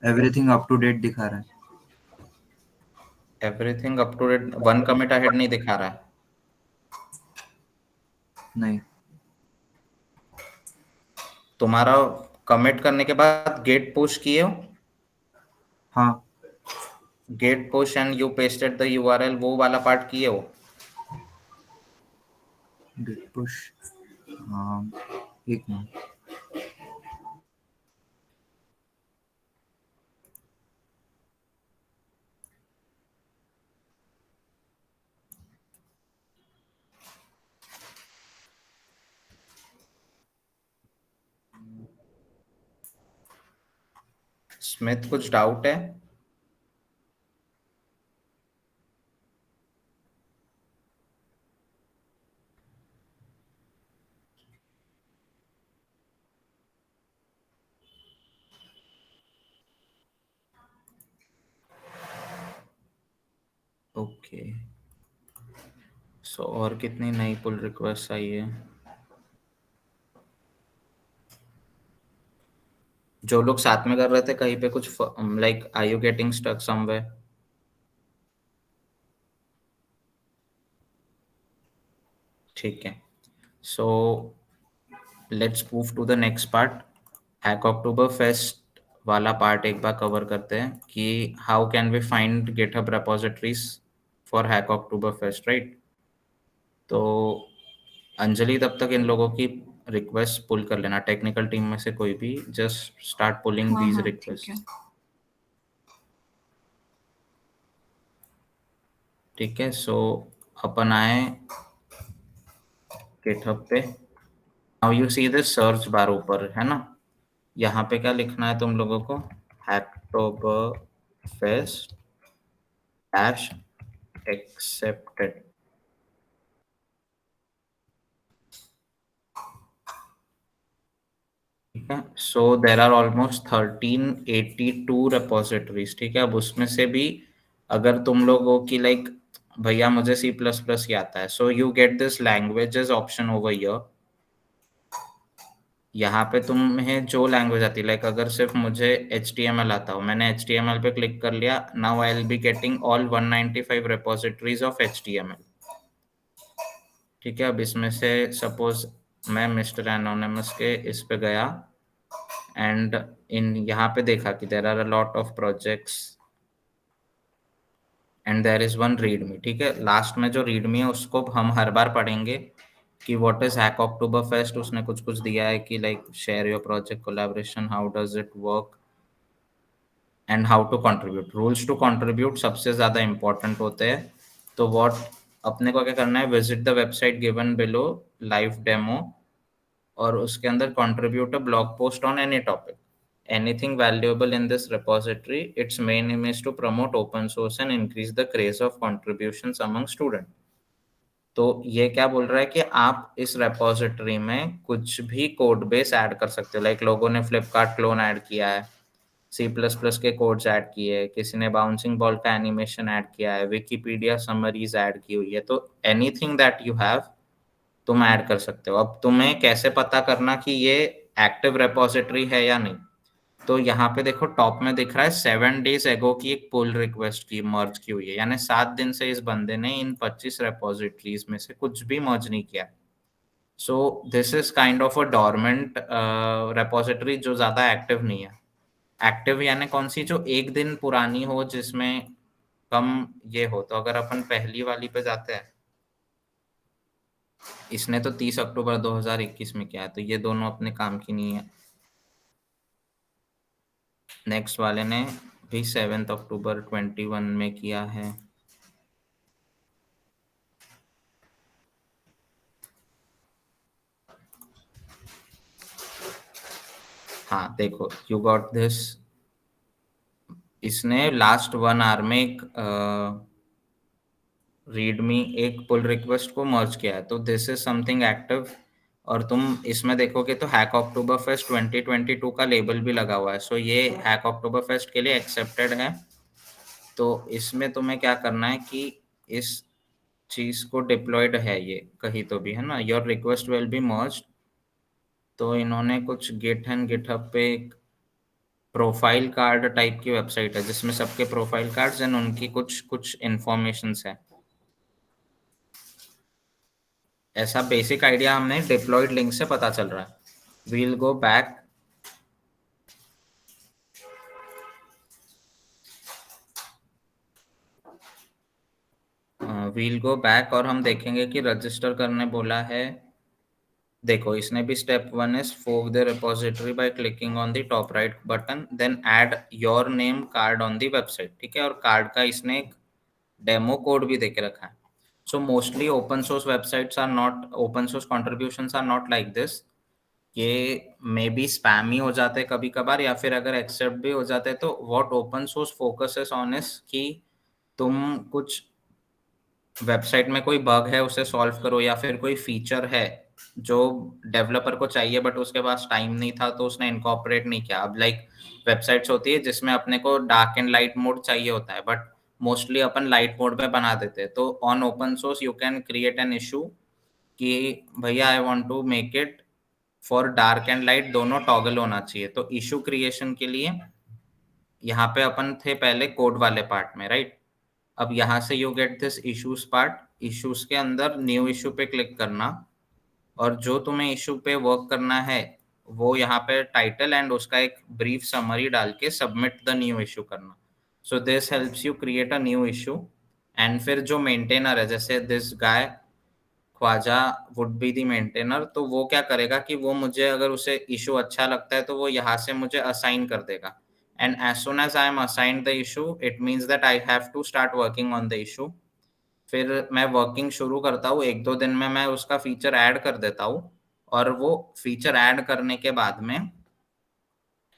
everything up to date दिखा रहा है। Everything up to date, 1 commit ahead नहीं दिखा रहा है? नहीं। तुम्हारा कमिट करने के बाद गेट पुश किए हो? हाँ। Git push and you pasted the URL, वो वाला पार्ट किए हो? गिट पुश, हाँ एक मिनट। स्मिथ कुछ डाउट है? ओके, सो और कितनी नई पुल रिक्वेस्ट आई है? जो लोग साथ में कर रहे थे कहीं पे कुछ like are you getting stuck somewhere? ठीक है, so let's move to the next part. Hack October fest वाला पार्ट एक बार कवर करते हैं कि how can we find GitHub repositories for hack October fest, right? तो अंजलि तब तक इन लोगों की रिक्वेस्ट पुल कर लेना, टेक्निकल टीम में से कोई भी जस्ट स्टार्ट पुलिंग हाँ दीज हाँ ठीक है। रिक्वेस्ट। ठीक है, सो अपन आए गिटहब पे। Now you see this search bar ऊपर है ना, यहाँ पे क्या लिखना है तुम लोगों को, हैकटोबर फेस्ट डैश एक्सेप्टेड। ठीक है, सो देर आर ऑलमोस्ट 1382 रेपोजिटरीज। ठीक है, अब उसमें से भी अगर तुम लोगों की लाइक भैया मुझे C++ ही आता है, so you get this languages option over here. यहाँ पे तुम्हें जो लैंग्वेज आती है, लाइक अगर सिर्फ मुझे HTML आता हो, मैंने HTML पे क्लिक कर लिया, now I will be getting all 195 repositories of HTML। ठीक है, अब इसमें से सपोज मैं मिस्टर एनोनिमस के इस पे गया एंड इन यहाँ पे देखा कि there are a lot of projects and there is one readme. ठीक है, लास्ट में जो रीडमी है उसको हम हर बार पढ़ेंगे कि what is hack October fest. उसने कुछ कुछ दिया है कि like share your project collaboration, how does it work and how to contribute. Rules to contribute सबसे ज्यादा इंपॉर्टेंट होते हैं। तो व्हाट अपने को क्या करना है, visit the website given below live demo और उसके अंदर contribute a blog post on any topic, anything valuable in this repository. Its main aim is to promote open source and increase the craze of contributions among students. तो ये क्या बोल रहा है कि आप इस रेपोजिटरी में कुछ भी कोड बेस ऐड कर सकते हो। लाइक लोगों ने फ्लिपकार्ट क्लोन ऐड किया है, C++ के कोड्स ऐड किए, किसी ने बाउंसिंग बॉल का एनिमेशन ऐड किया है, विकिपीडिया समरीज ऐड की हुई है। तो एनीथिंग दैट यू हैव तुम ऐड कर सकते हो। अब तुम्हें कैसे पता करना कि ये एक्टिव रेपोजिटरी है या नहीं, तो यहाँ पे देखो टॉप में दिख रहा है 7 days एगो की एक पुल रिक्वेस्ट की मर्ज की हुई है, यानी 7 दिन से इस बंदे ने इन 25 रेपोजिटरीज में से कुछ भी मर्ज नहीं किया। सो this is kind of a dormant repository जो ज्यादा एक्टिव नहीं है। एक्टिव यानी कौन सी, जो एक दिन पुरानी हो, जिसमें कम ये हो। तो अगर अपन पहली वाली पे जाते हैं, इसने तो 30 अक्टूबर 2021 में किया है, तो ये दोनों अपने काम की नहीं है। नेक्स्ट वाले ने भी 7 अक्टूबर 21 में किया है। हाँ देखो, यू गॉट दिस। इसने लास्ट 1 hour में एक रीडमी एक पुल रिक्वेस्ट को मर्ज किया है, तो दिस इज समथिंग एक्टिव। और तुम इसमें देखोगे तो हैक अक्टूबर फेस्ट 2022 का लेबल भी लगा हुआ है। सो ये हैक अक्टूबर फेस्ट के लिए एक्सेप्टेड है। तो इसमें तुम्हें क्या करना है कि इस चीज को डिप्लॉयड है ये कहीं तो भी, है ना, your request will be merged. तो इन्होंने कुछ गिट एंड गिटहब पे एक प्रोफाइल कार्ड टाइप की वेबसाइट है जिसमें सबके प्रोफाइल कार्ड्स एंड उनकी कुछ कुछ इंफॉर्मेशंस है। ऐसा बेसिक आइडिया हमने डिप्लॉयड लिंक से पता चल रहा है। वील गो बैक, और हम देखेंगे कि रजिस्टर करने बोला है। देखो इसने भी step 1 is fork the repository by clicking on the top right button, then add your name card on the website. ठीक है, और कार्ड का इसने एक डेमो कोड भी देके रखा है। So mostly open source websites are not, open source contributions are not like this. ये मे बी स्पैम ही हो जाते हैं कभी कभार, या फिर अगर एक्सेप्ट भी हो जाते हैं तो what open source focuses on is कि तुम कुछ वेबसाइट में कोई बग है उसे सॉल्व करो, या फिर कोई फीचर है जो डेवलपर को चाहिए बट उसके पास टाइम नहीं था तो उसने इनकॉर्पोरेट नहीं किया। अब लाइक वेबसाइट्स होती है जिसमें अपने को डार्क एंड लाइट मोड चाहिए होता है, बट मोस्टली अपन लाइट मोड पे बना देते हैं। तो on open source you can create an issue कि भैया I want to make it for dark and light दोनों टॉगल होना चाहिए। तो इशू क्रिएशन के लिए यहाँ पे अपन थे पहले कोड वाले पार्ट में, राइट। अब यहाँ से you get this issues part. Issues के अंदर न्यू इशू पे क्लिक करना, और जो तुम्हें इशू पे वर्क करना है वो यहाँ पे टाइटल एंड उसका एक ब्रीफ समरी डाल के सबमिट द न्यू इशू करना। So this helps you create a new issue. And फिर जो मेंटेनर है, जैसे this guy Khwaja would be the maintainer, तो वो क्या करेगा कि वो मुझे, अगर उसे इशू अच्छा लगता है तो वो यहाँ से मुझे असाइन कर देगा। And as soon as I am assigned the issue, it means that I have to start working on the issue. फिर मैं वर्किंग शुरू करता हूँ, 1-2 दिन में मैं उसका फीचर ऐड कर देता हूँ, और वो फीचर ऐड करने के बाद में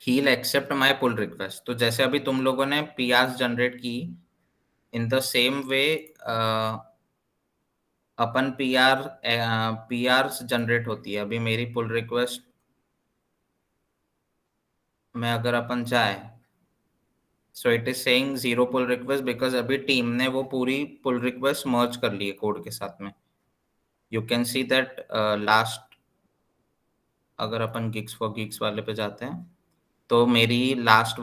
ही will accept my pull request. तो जैसे अभी तुम लोगों ने पीआरस जनरेट की, इन द सेम वे अपन पीआरस जनरेट होती है। अभी मेरी पुल रिक्वेस्ट में अगर अपन जाए, so it is saying 0 pull request because अभी टीम ने वो पूरी पुल रिक्वेस्ट मर्ज कर ली है कोड के साथ में। You can see that last, अगर अपन गिग्स फॉर गिग्स वाले पे जाते हैं तो मेरी लास्ट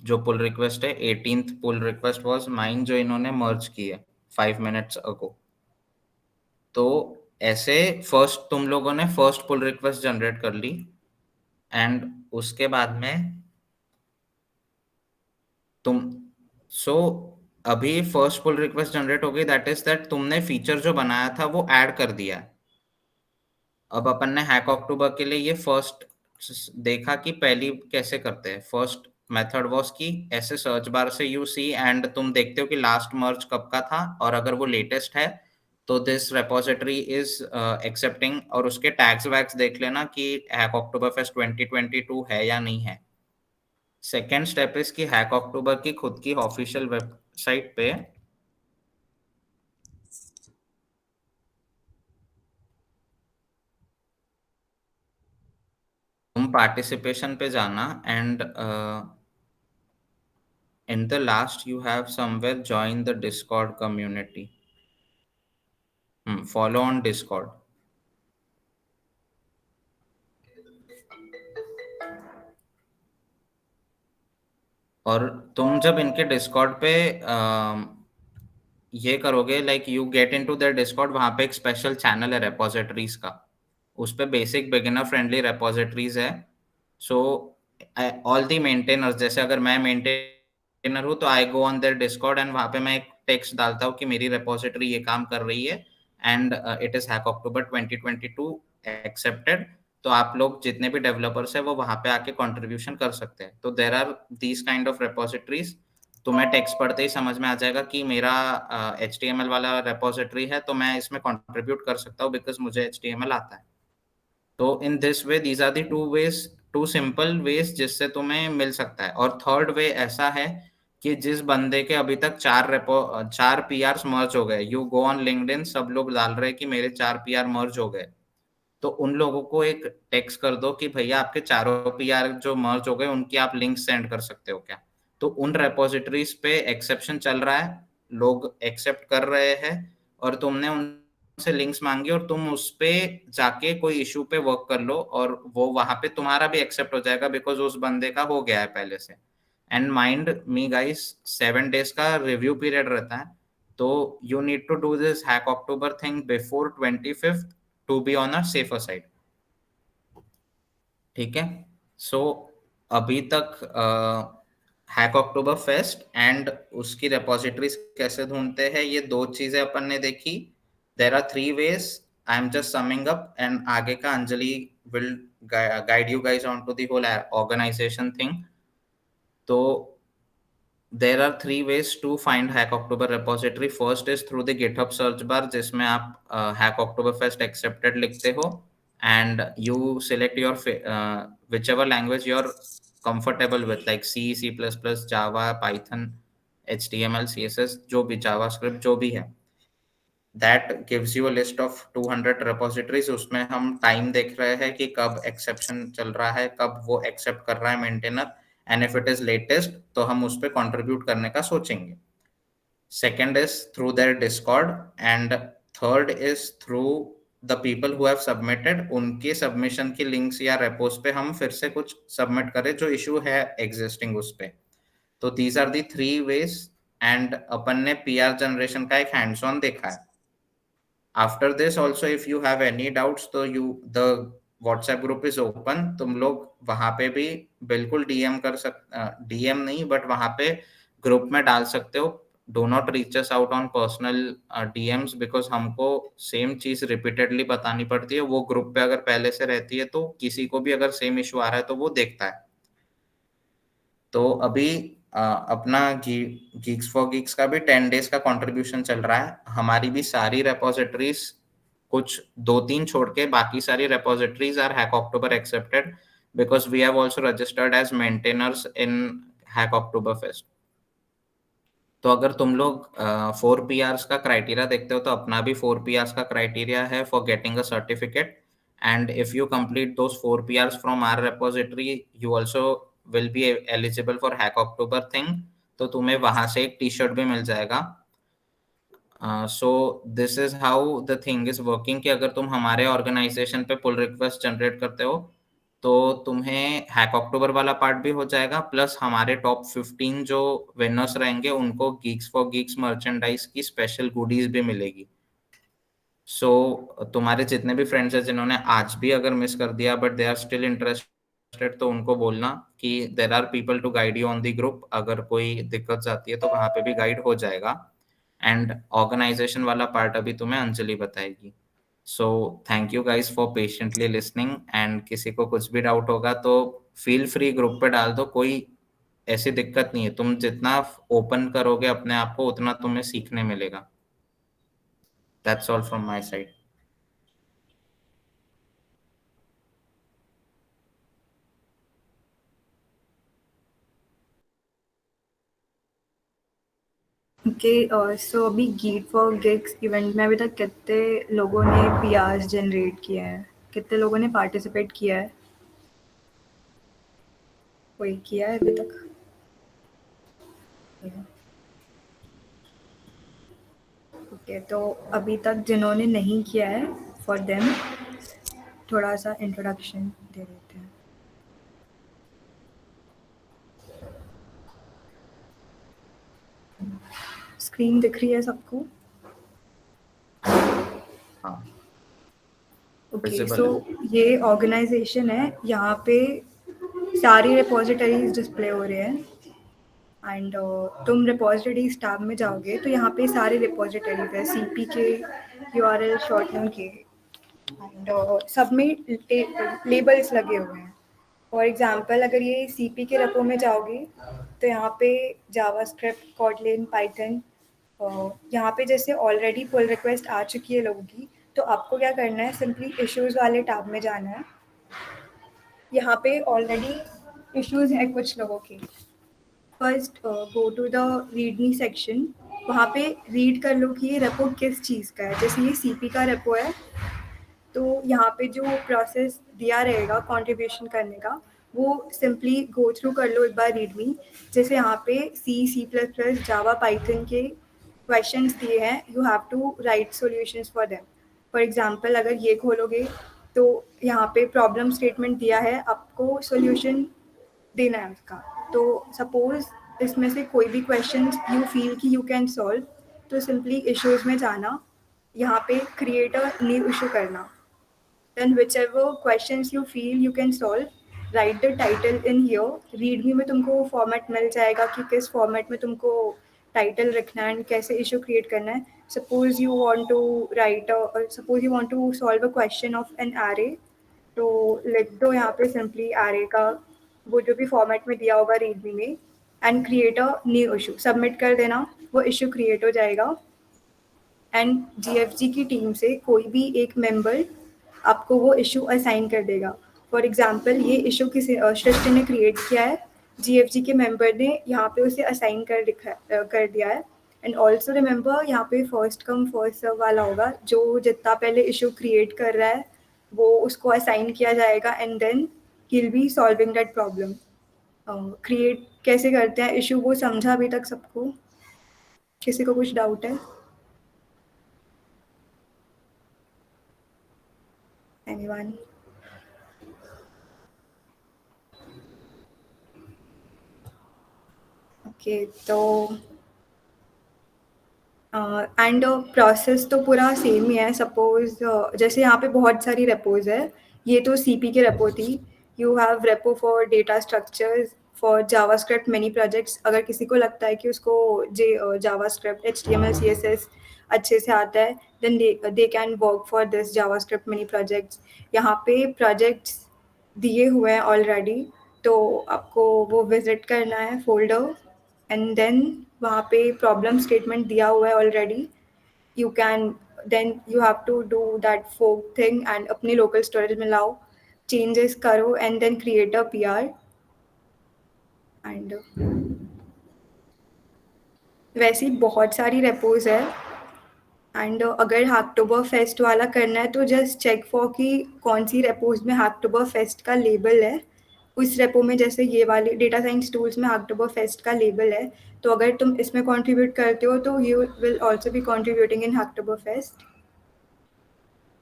जो पुल रिक्वेस्ट है 18th pull request was mine, जो इन्होंने मर्ज की है 5 मिनट्स अगो। तो ऐसे फर्स्ट तुम लोगों ने फर्स्ट पुल रिक्वेस्ट जनरेट कर ली, एंड उसके बाद में तुम अभी फर्स्ट पुल रिक्वेस्ट जनरेट हो गई, दैट इज दैट तुमने फीचर जो बनाया था वो ऐड कर दिया है। अब अपन ने हैक अक्टूबर के लिए ये फर्स्ट देखा कि पहली कैसे करते हैं। फर्स्ट मेथड वाज कि ऐसे सर्च बार से यू सी एंड तुम देखते हो कि लास्ट मर्ज कब का था, और अगर वो लेटेस्ट है तो दिस रेपोजिटरी इज एक्सेप्टिंग, और उसके टैग्स वैग्स देख लेना कि हैक अक्टूबर फेस्ट 2022 है या नहीं है। सेकेंड स्टेप इज कि हैक अक्टूबर की खुद की ऑफिशियल वेबसाइट पे तुम पार्टिसिपेशन पे जाना, and in the last you have somewhere join the Discord community. Follow on Discord. और तुम जब इनके डिस्कॉर्ड पे ये करोगे, like you get into their Discord, वहां पे एक स्पेशल चैनल है रेपोजिटरीज का, उस पे बेसिक बिगिनर फ्रेंडली रेपोजिटरीज है। सो ऑल दी मेंटेनर्स, जैसे अगर मैं मेंटेनर हूँ तो I go on there Discord and वहां पे मैं एक टेक्स्ट डालता हूँ कि मेरी रेपोजिटरी ये काम कर रही है and it is hack October 2022 accepted. तो आप लोग जितने भी डेवलपर्स है वो वहां पे आके कंट्रीब्यूशन कर सकते हैं। तो there are these kind of repositories. तुम्हें टेक्स्ट पढ़ते ही समझ में आ जाएगा कि मेरा HTML वाला रेपोजिटरी है तो मैं इसमें कंट्रीब्यूट कर सकता हूँ बिकॉज मुझे HTML आता है। तो in this way these are the two simple ways जिससे तुम्हें मिल सकता है। और थर्ड वे ऐसा है कि जिस बंदे के अभी तक 4 पीआर मर्ज हो गए, यू गो ऑन लिंक्डइन, सब लोग डाल रहे हैं कि मेरे 4 पीआर मर्ज हो गए, तो उन लोगों को एक टेक्स्ट कर दो कि भैया आपके चारों पीआर जो मर्ज हो गए उनकी आप लिंक सेंड कर सकते हो क्या। तो उन रेपोजिटरीज पे एक्सेप्शन चल रहा है, लोग एक्सेप्ट कर रहे हैं, और तुमने उनसे लिंक्स मांगी और तुम उस पे जाके कोई इशू पे वर्क कर लो और वो वहां पे तुम्हारा भी एक्सेप्ट हो जाएगा बिकॉज उस बंदे का हो गया है पहले से। And mind me guys, 7 days का रिव्यू पीरियड रहता है, तो you need to do this hack October thing before 25th to be on a safer side. ठीक है। सो अभी तक हैक अक्टूबर फेस्ट एंड उसकी रेपोजिटरीज कैसे ढूंढते हैं, ये 2 चीजें अपन ने देखी। There are 3 ways, I am just summing up, and आगे का Anjali will guide you guys on to the whole organization thing. तो there are 3 ways to find hack october repository. First is through the github search bar, जिसमें आप hack october fest accepted लिखते हो and you select your whichever language you're comfortable with, like C, C++, Java, Python, HTML, CSS, जो भी JavaScript जो भी है, that gives you a list of 200 repositories। उसमें हम टाइम देख रहे हैं कि कब एक्सेप्शन चल रहा है, कब वो एक्सेप्ट कर रहा है maintainer, and if it is latest तो हम उस पर कंट्रीब्यूट करने का सोचेंगे। Second is through their Discord, and third is through the people who have submitted, उनके सबमिशन की लिंक्स या रेपोज पे हम फिर से कुछ सबमिट करें जो इशू है एग्जिस्टिंग उस पे। तो these are the 3 ways, and अपन ने पीआर जनरेशन का एक हैंड्स ऑन देखा है। After this also if you have any doubts तो the WhatsApp group is open, तुम लोग वहां पे भी बिल्कुल डीएम कर डीएम नहीं बट वहां पे ग्रुप में डाल सकते हो। Do not reach us out on personal DMs because हमको सेम चीज रिपीटेडली बतानी पड़ती है। वो ग्रुप पे अगर पहले से रहती है तो किसी को भी अगर सेम इशू आ रहा है तो वो देखता है। तो अभी अपना गीक्स फॉर गीक्स का भी 10 डेज का कंट्रीब्यूशन चल रहा है। हमारी भी सारी रेपोजिटरीज, कुछ 2-3 छोड़ के बाकी सारी repositories are hack October accepted, because we have also registered as maintainers in hack October fest. तो अगर तुम लोग 4 PRs का क्राइटेरिया देखते हो, तो अपना भी 4 PRs का क्राइटेरिया है for getting a certificate, and if you complete those 4 PRs from our repository, you also will be eligible for hack October thing. तो तुम्हें वहां से एक टी-शर्ट भी मिल जाएगा। So this is how the thing is working, कि अगर तुम हमारे ऑर्गेनाइजेशन पे पुल रिक्वेस्ट जनरेट करते हो, तो तुम्हें हैक अक्टूबर वाला पार्ट भी हो जाएगा, प्लस हमारे टॉप 15 जो विनर्स रहेंगे उनको गीक्स फॉर गीक्स मर्चेंडाइज की स्पेशल गुडीज भी मिलेगी। सो तुम्हारे जितने भी फ्रेंड्स हैं जिन्होंने आज भी अगर मिस कर दिया but they are still interested, तो उनको बोलना कि there are people to guide you on the group. अगर कोई दिक्कत जाती है तो वहां पे भी गाइड हो जाएगा, एंड ऑर्गेनाइजेशन वाला पार्ट अभी तुम्हें अंजलि बताएगी। So thank you guys for patiently listening, and किसी को कुछ भी डाउट होगा तो फील फ्री ग्रुप पे डाल दो, कोई ऐसी दिक्कत नहीं है। तुम जितना ओपन करोगे अपने आप को, उतना तुम्हें सीखने मिलेगा। That's all from my side. Okay, so अभी गीट फॉर गिग्स इवेंट में अभी तक कितने लोगों ने पीआरस जनरेट किए हैं? कितने लोगों ने पार्टिसिपेट किया है? कोई किया है अभी तक? ओके, तो अभी तक जिन्होंने नहीं किया है, फॉर देम थोड़ा सा इंट्रोडक्शन दे देते हैं। स्क्रीन दिख रही है सबको? हाँ, ओके, visible सो ये ऑर्गेनाइजेशन है, यहाँ पे सारी रिपोजिटरीज डिस्प्ले हो रहे हैं, एंड तुम रिपोजिटरीज टैब में जाओगे तो यहाँ पे सारे रिपोजिटरीज है, सीपी के, यूआरएल, शॉर्टनम के, एंड सब में लेबल्स लगे हुए हैं। फॉर एग्जांपल अगर ये सीपी के रेपो में जाओगे तो यहाँ पे जावास्क्रिप्ट, कॉटलिन, पाइथन, यहाँ पे जैसे ऑलरेडी पुल रिक्वेस्ट आ चुकी है लोगों की, तो आपको क्या करना है, सिंपली इश्यूज वाले टैब में जाना है। यहाँ पे ऑलरेडी इश्यूज हैं कुछ लोगों के। First go to the readme section, वहाँ पे रीड कर लो कि ये रेपो किस चीज़ का है। जैसे ये सीपी का रेपो है, तो यहाँ पे जो प्रोसेस दिया रहेगा कंट्रीब्यूशन करने का, वो सिंपली गो थ्रू कर लो एक बार रीडमी। जैसे यहाँ पे C++, जावा, पाइथन के क्वेश्चंस दिए हैं, you have to write solutions for them. For example अगर ये खोलोगे तो यहाँ पे प्रॉब्लम स्टेटमेंट दिया है, आपको सॉल्यूशन देना है उसका। तो सपोज इसमें से कोई भी क्वेश्चन यू फील कि यू कैन सॉल्व, तो सिंपली इश्यूज में जाना, यहाँ पे क्रिएट अ न्यू इशू करना, then whichever questions you feel you can solve, write the title in here। readme में तुमको फॉर्मेट मिल जाएगा कि किस फॉर्मेट में तुमको टाइटल रखना है एंड कैसे इशू क्रिएट करना है। Suppose you want to write, suppose you want to solve a question of an array, तो लिख दो यहाँ पे सिंपली एरे का वो जो भी फॉर्मेट में दिया होगा रीडमी में, and create a new issue, submit कर देना, वो इशू क्रिएट हो जाएगा। एंड जीएफजी की टीम से कोई भी एक मेंबर आपको वो इशू असाइन कर देगा। फॉर एग्जांपल ये इशू किसी सृष्टि ने क्रिएट किया है, जीएफजी के मेंबर ने यहाँ पे उसे असाइन कर दिया है। एंड ऑल्सो रिमेंबर यहाँ पे फर्स्ट कम फर्स्ट सर्व वाला होगा, जो जितना पहले इशू क्रिएट कर रहा है वो उसको असाइन किया जाएगा, and then he will be solving that problem. Create कैसे करते हैं इशू वो समझा अभी तक सबको? किसी को कुछ डाउट है? Anyone? ओके, तो एंड प्रोसेस तो पूरा सेम ही है। सपोज जैसे यहाँ पे बहुत सारी रेपोज है, ये तो सीपी के रेपो थी। You have repo for data structures, for JavaScript mini projects. अगर किसी को लगता है कि उसको जावास्क्रिप्ट, HTML, CSS अच्छे से आता है, then they can work for this JavaScript mini projects. यहाँ पे प्रोजेक्ट्स दिए हुए हैं ऑलरेडी, तो आपको वो विजिट करना है फोल्डर, एंड देन वहाँ पे प्रॉब्लम स्टेटमेंट दिया हुआ है already. You can then you have to do that fork thing and अपने local storage में लाओ, changes करो and then create a PR. And वैसी बहुत सारी रेपोज है. एंड अगर हैकटोबर फेस्ट वाला करना है तो जस्ट चेक फॉर कि कौन सी रेपोज में हैकटोबर फेस्ट का लेबल है. उस रेपो में जैसे ये वाले डेटा साइंस टूल्स में हैकटोबर फेस्ट का लेबल है, तो अगर तुम इसमें कंट्रीब्यूट करते हो तो you will also be contributing in Hacktoberfest.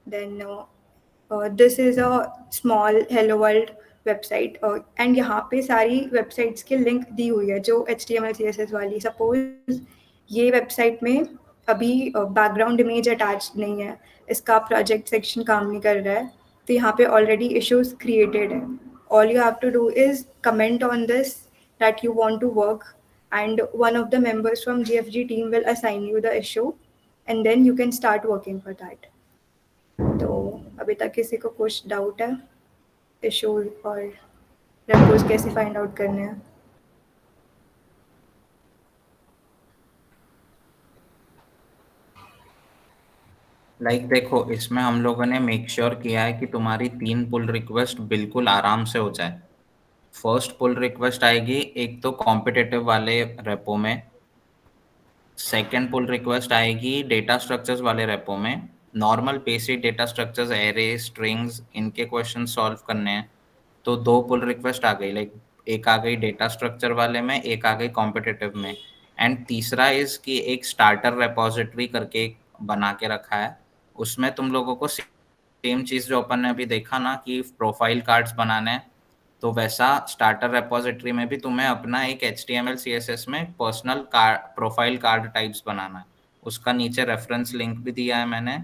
Then this is a small hello world website and यहाँ पे सारी वेबसाइट्स के लिंक दी हुई है जो HTML CSS वाली. सपोज ये वेबसाइट में अभी बैकग्राउंड इमेज अटैच नहीं है, इसका प्रोजेक्ट सेक्शन काम नहीं कर रहा है, तो यहाँ पे ऑलरेडी इश्यूज क्रिएटेड है. All you have to do is comment on this that you want to work and one of the members from GFG team will assign you the issue and then you can start working for that. तो अभी तक किसी को कुछ doubt है issue और repos कैसे find out करने हैं? देखो, इसमें हम लोगों ने मेक श्योर किया है कि तुम्हारी 3 पुल रिक्वेस्ट बिल्कुल आराम से हो जाए. फर्स्ट पुल रिक्वेस्ट आएगी एक तो कॉम्पिटिटिव वाले रेपो में, सेकेंड पुल रिक्वेस्ट आएगी डेटा स्ट्रक्चर्स वाले रेपो में. Normal basic data structures, array, strings, इनके क्वेश्चन सॉल्व करने हैं तो 2 पुल रिक्वेस्ट आ गई. एक आ गई डेटा स्ट्रक्चर वाले में, एक आ गई कॉम्पिटिटिव में. एंड तीसरा इज कि एक स्टार्टर रेपोजिटरी करके एक बना के रखा है, उसमें तुम लोगों को सेम चीज जो अपन ने अभी देखा ना कि प्रोफाइल कार्ड्स बनाने हैं, तो वैसा स्टार्टर रेपोजिटरी में भी तुम्हें अपना एक HTML CSS में पर्सनल प्रोफाइल कार्ड टाइप्स बनाना है. उसका नीचे रेफरेंस लिंक भी दिया है मैंने,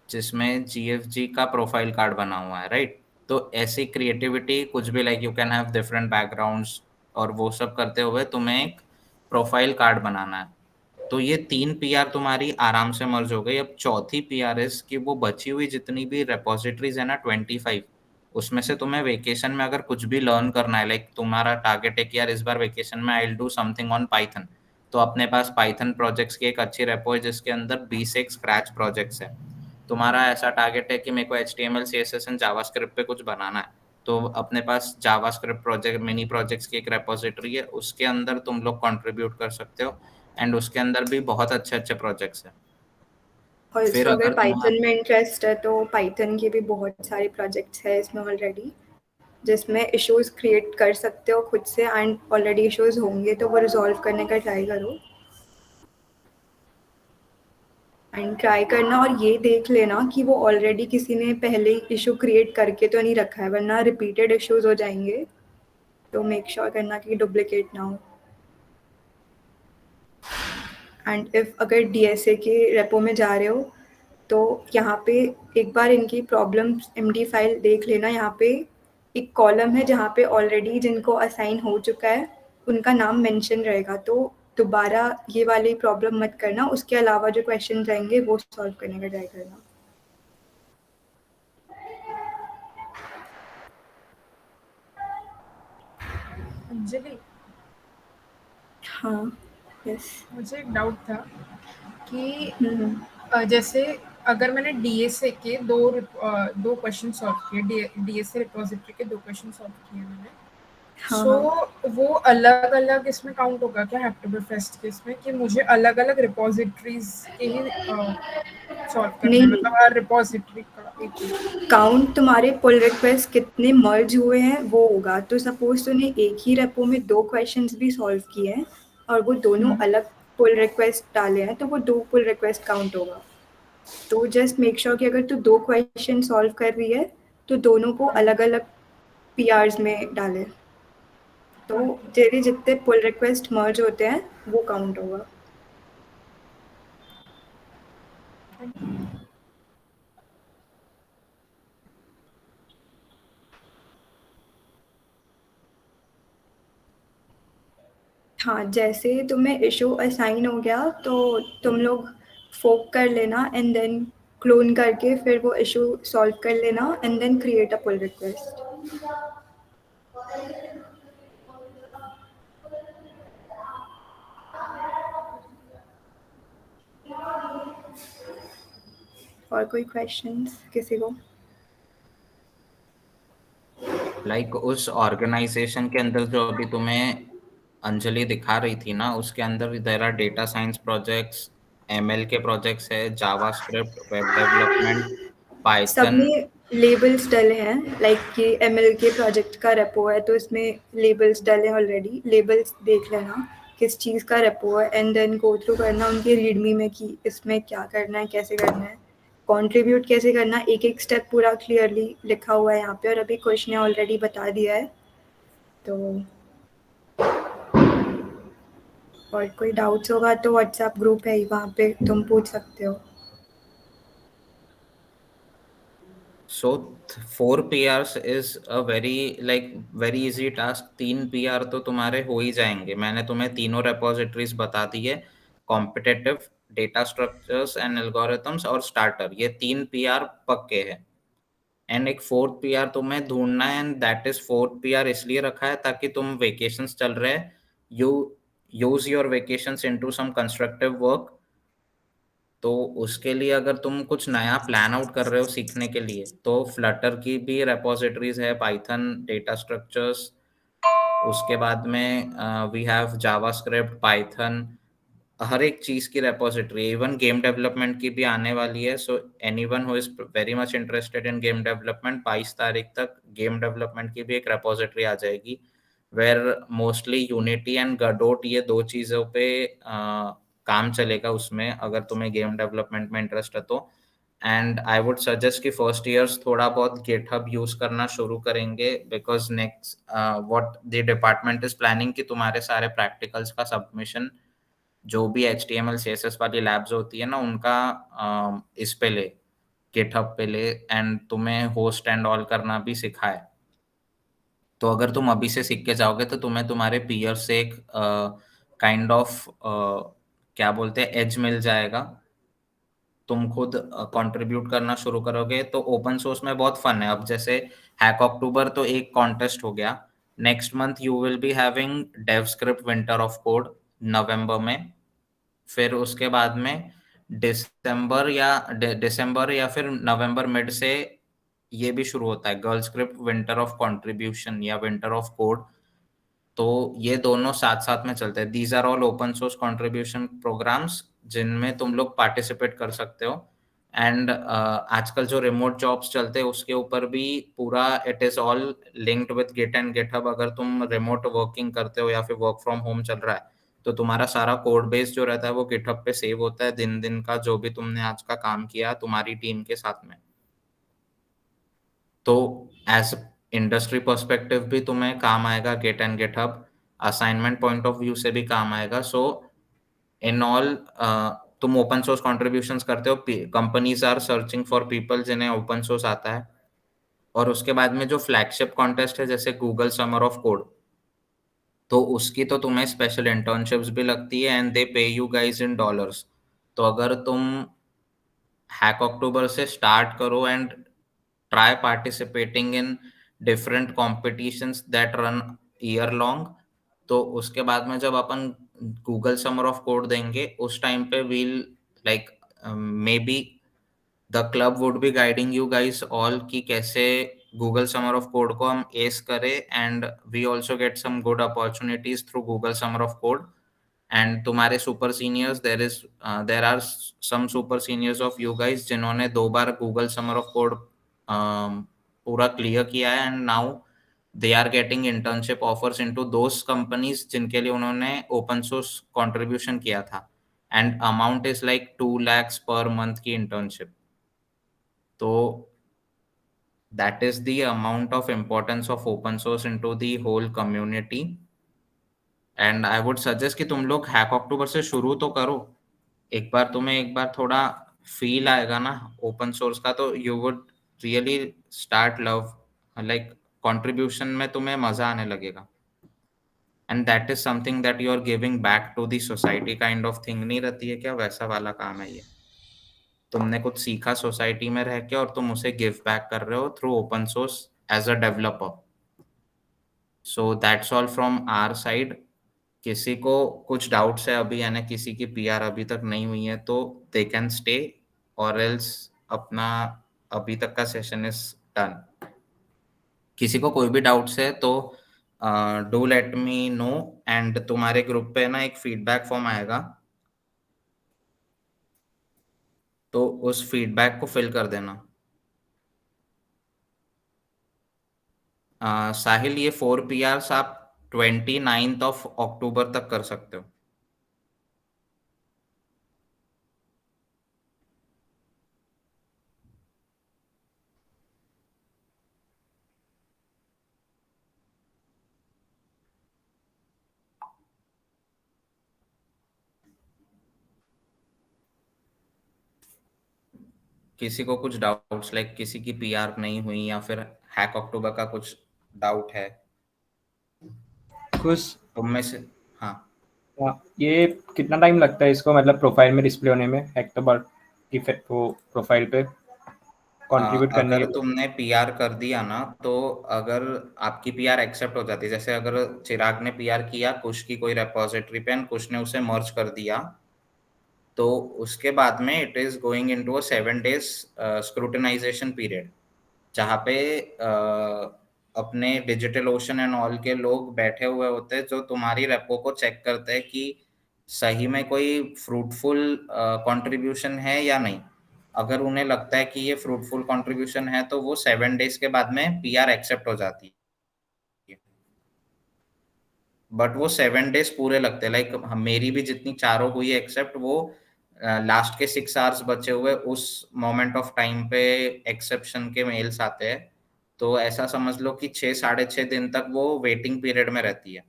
जिसमें GFG का प्रोफाइल कार्ड बना हुआ है, राइट. तो ऐसी क्रिएटिविटी कुछ भी, you can have different backgrounds, और वो सब करते हुए तुम्हें एक प्रोफाइल कार्ड बनाना है. तो ये 3 PR तुम्हारी आराम से मर्ज हो गई. अब चौथी PR इज कि वो बची हुई जितनी भी रेपोजिटरीज है ना 25, उसमें से तुम्हें वेकेशन में अगर कुछ भी लर्न करना है, तुम्हारा टारगेट है कि यार इस बार वेकेशन में I will do something on Python, तो अपने पास पाइथन प्रोजेक्ट्स की एक अच्छी रेपो है जिसके अंदर 20 एक स्क्रैच प्रोजेक्ट्स है. तुम्हारा ऐसा टारगेट है कि मेरे को HTML CSS एंड जावास्क्रिप्ट पे कुछ बनाना है, तो अपने पास जावास्क्रिप्ट प्रोजेक्ट, मिनी प्रोजेक्ट्स की एक रेपोजिटरी है, उसके अंदर तुम लोग कंट्रीब्यूट कर सकते हो. एंड उसके अंदर भी बहुत अच्छे अच्छे प्रोजेक्ट्स हैं. फिर ऑल्सो अगर अगर तुम्हारा पाइथन में इंटरेस्ट है तो पाइथन के भी बहुत सारे प्रोजेक्ट्स हैं इसमें ऑलरेडी, जिसमें इश्यूज क्रिएट कर सकते हो खुद से एंड ऑलरेडी इश्यूज होंगे तो वो रिजॉल्व करने का ट्राई करो. एंड ट्राई करना और ये देख लेना कि वो ऑलरेडी किसी ने पहले इशू क्रिएट करके तो नहीं रखा है, वरना रिपीटेड इश्यूज हो जाएंगे. तो मेक श्योर करना कि डुप्लीकेट ना हो. एंड इफ़ अगर DSA के रेपो में जा रहे हो तो यहाँ पे एक बार इनकी प्रॉब्लम्स MD फाइल देख लेना. यहाँ पे एक कॉलम है जहाँ पे ऑलरेडी जिनको असाइन हो चुका है उनका नाम मेंशन रहेगा, तो दोबारा ये वाली प्रॉब्लम मत करना. उसके अलावा जो क्वेश्चन रहेंगे वो सॉल्व करने का ट्राई करना. अंजलि, हाँ, यस. मुझे एक डाउट था कि जैसे अगर मैंने DSA के दो क्वेश्चन सॉल्व किए, DSA रिपोजिटरी के 2 क्वेश्चन सॉल्व किए मैंने, हाँ, सो वो अलग अलग इसमें काउंट होगा क्या हैकटोबर फेस्ट के इसमें, कि मुझे अलग अलग रिपोजिटरीज के ही सॉल्व करना है, नहीं, मतलब हर रिपोजिटरी का एक काउंट तुम्हारे पुल रिक्वेस्ट कितने मर्ज हुए हैं वो होगा. तो सपोज तूने एक ही रेपो में 2 क्वेश्चंस भी सॉल्व किए हैं और वो दोनों अलग पुल रिक्वेस्ट डाले हैं तो वो 2 पुल रिक्वेस्ट काउंट होगा. तो जस्ट मेक श्योर कि अगर तू 2 क्वेश्चन सॉल्व कर रही है तो दोनों को अलग अलग PRs में डाले, तो तेरे जितने पुल रिक्वेस्ट मर्ज होते हैं वो काउंट होगा. हाँ, जैसे तुम्हें इशू असाइन हो गया तो तुम लोग फोक कर लेना एंड देन क्लोन करके फिर वो इशू सॉल्व कर लेना and then create a pull request. और कोई क्वेश्चंस किसी को? लाइक उस ऑर्गेनाइजेशन के अंदर जो अभी तुम्हें अंजलि दिखा रही थी ना, उसके अंदर there are data science projects, ML के प्रोजेक्ट्स है, जावास्क्रिप्ट, वेब डेवलपमेंट, सब पाइथन। में लेबल्स डले हैं, लाइक कि एमएल के प्रोजेक्ट का रेपो है तो इसमें लेबल्स डले हैं ऑलरेडी। लेबल्स देख लेना किस चीज़ का रेपो है एंड देन गो थ्रू करना उनके रीडमी में कि इसमें क्या करना है, कैसे करना है, कंट्रीब्यूट कैसे करना है। एक एक स्टेप पूरा क्लियरली लिखा हुआ है यहाँ पे, और अभी क्वेश्चन ने ऑलरेडी बता दिया है। तो और कोई डाउट्स होगा तो व्हाट्सएप ग्रुप है ही, वहाँ पे तुम पूछ सकते हो। सो 4 PRs is a very easy task. 3 PR तो तुम्हारे हो ही जाएंगे। मैंने तुम्हें तीनों रेपोजिटरीज बता दी है, competitive, data structures and algorithms और स्टार्टर। ये 3 PR पक्के हैं। एंड एक 4th PR तुम्हें ढूंढना है, and that is 4th PR इसलिए रखा है ताकि तुम वेकेशंस चल रहे हैं, you use your vacations into some constructive work. तो उसके लिए अगर तुम कुछ नया प्लान आउट कर रहे हो सीखने के लिए, तो फ्लटर की भी रेपोजिटरीज है, पाइथन, डेटा स्ट्रक्चर्स, उसके बाद में वी हैव जावास्क्रिप्ट, पाइथन, हर एक चीज की रेपोजिटरी। इवन गेम डेवलपमेंट की भी आने वाली है। So anyone who is very much interested in game development, 22 तारीख तक गेम डेवलपमेंट की भी एक रेपोजिटरी आ जाएगी, where mostly Unity and Godot, ये दो चीजों पे काम चलेगा उसमें, अगर तुम्हें गेम डेवलपमेंट में इंटरेस्ट है तो। एंड आई वुड सजेस्ट कि फर्स्ट ईयर्स थोड़ा बहुत गिटहब यूज करना शुरू करेंगे, because next what the department is planning कि तुम्हारे सारे प्रैक्टिकल्स का सबमिशन जो भी HTML CSS वाली लैब्स होती है ना, उनका इस पे ले, गिटहब पे ले, एंड तुम्हें होस्ट एंड ऑल करना भी सिखाए। तो अगर तुम अभी से सीख के जाओगे तो तुम्हें तुम्हारे पीयर से एक काइंड ऑफ क्या बोलते हैं, एज मिल जाएगा। तुम खुद कंट्रीब्यूट करना शुरू करोगे तो ओपन सोर्स में बहुत फन है। अब जैसे हैक अक्टूबर तो एक कॉन्टेस्ट हो गया, next month you will be having dev script winter of code नवंबर में। फिर उसके बाद में दिसंबर या फिर नवंबर मिड से ये भी शुरू होता है, girl script winter of contribution या विंटर ऑफ कोड। तो ये दोनों साथ साथ में चलते हैं। These are all open source contribution programs जिनमें तुम लोग पार्टिसिपेट कर सकते हो। एंड आजकल जो रिमोट जॉब्स चलते हैं उसके ऊपर भी पूरा it is all linked with git and GitHub. अगर तुम रिमोट वर्किंग करते हो या फिर वर्क फ्रॉम होम चल रहा है, तो तुम्हारा सारा कोड बेस जो रहता है वो गिटहब पे सेव होता है, दिन दिन का जो भी तुमने आज का काम किया तुम्हारी टीम के साथ में। तो एज इंडस्ट्री पर्सपेक्टिव भी तुम्हें काम आएगा git and GitHub, assignment point of view से भी काम आएगा। सो इन ऑल तुम ओपन सोर्स कॉन्ट्रीब्यूशंस करते हो, companies are searching for people जिन्हें ओपन सोर्स आता है। और उसके बाद में जो फ्लैगशिप कॉन्टेस्ट है जैसे गूगल समर ऑफ कोड, तो उसकी तो तुम्हें स्पेशल इंटर्नशिप्स भी लगती है, एंड दे पे यू गाइज इन डॉलर्स। तो अगर तुम हैक अक्टूबर से स्टार्ट करो and try participating in different competitions that run year long, तो उसके बाद में जब अपन गूगल समर ऑफ कोड देंगे उस टाइम पे we'll like maybe the club would be guiding you guys all कि कैसे गूगल समर ऑफ कोड को हम एस करें, and we also get some good opportunities through Google summer of Code. And तुम्हारे super seniors, there are some super seniors of you guys जिन्होंने 2 बार Google summer of Code पूरा clear किया है, and now they are getting internship offers into those companies जिनके लिए उन्होंने open source contribution किया था। And amount is like 2 lakhs per month की इंटर्नशिप। तो that is the amount of importance of open source into the whole community. And I would suggest कि तुम लोग हैक अक्टूबर से शुरू तो करो। एक बार थोड़ा फील आएगा ना ओपन सोर्स का, तो you would really start love, like contribution में तुम्हें मजा आने लगेगा। And that is something that you are giving back to the society kind of thing, नहीं रहती है क्या, वैसा वाला काम है ये। तुमने कुछ सीखा सोसाइटी में रह के और तुम उसे गिव बैक कर रहे हो through open source as a developer. So that's all from our side. किसी को कुछ डाउट्स है अभी, यानी किसी की PR अभी तक नहीं हुई है, तो दे कैन स्टे, और एल्स अपना अभी तक का सेशन इज डन। किसी को कोई भी डाउट्स है तो do let me know, and तुम्हारे ग्रुप पे ना एक फीडबैक फॉर्म आएगा, तो उस फीडबैक को फिल कर देना। साहिल, ये 4 PRs आप 29 तक कर सकते हो। किसी को कुछ डाउट्स, लाइक किसी की PR नहीं हुई या फिर हैक अक्टूबर का कुछ डाउट है खुश। तुम में से? हाँ, ये कितना टाइम लगता है इसको मतलब प्रोफाइल में डिस्प्ले होने में, अक्टूबर की वो प्रोफाइल पे कंट्रीब्यूट करने अगर के? तुमने PR कर दिया ना, तो अगर आपकी PR एक्सेप्ट हो जाती है, जैसे अगर चिराग ने PR किया कुश की कोई रेपोजिटरी पे एंड कुश ने उसे मर्ज कर दिया, तो उसके बाद में it is going into a 7 days scrutinization period, जहाँ पे अपने डिजिटल ओशन एंड ऑल के लोग बैठे हुए होते हैं जो तुम्हारी रेपो को चेक करते हैं कि सही में कोई फ्रूटफुल कंट्रीब्यूशन है या नहीं। अगर उन्हें लगता है कि ये फ्रूटफुल कंट्रीब्यूशन है तो वो 7 days के बाद में PR एक्सेप्ट हो जाती है। बट वो 7 days पूरे लगते हैं, लाइक मेरी भी जितनी चारों हुई एक्सेप्ट, वो लास्ट के 6 hours बचे हुए उस मोमेंट ऑफ टाइम पे एक्सेप्शन के मेल्स आते हैं, तो ऐसा समझ लो कि 6 साढ़े 6 दिन तक वो वेटिंग पीरियड में रहती है।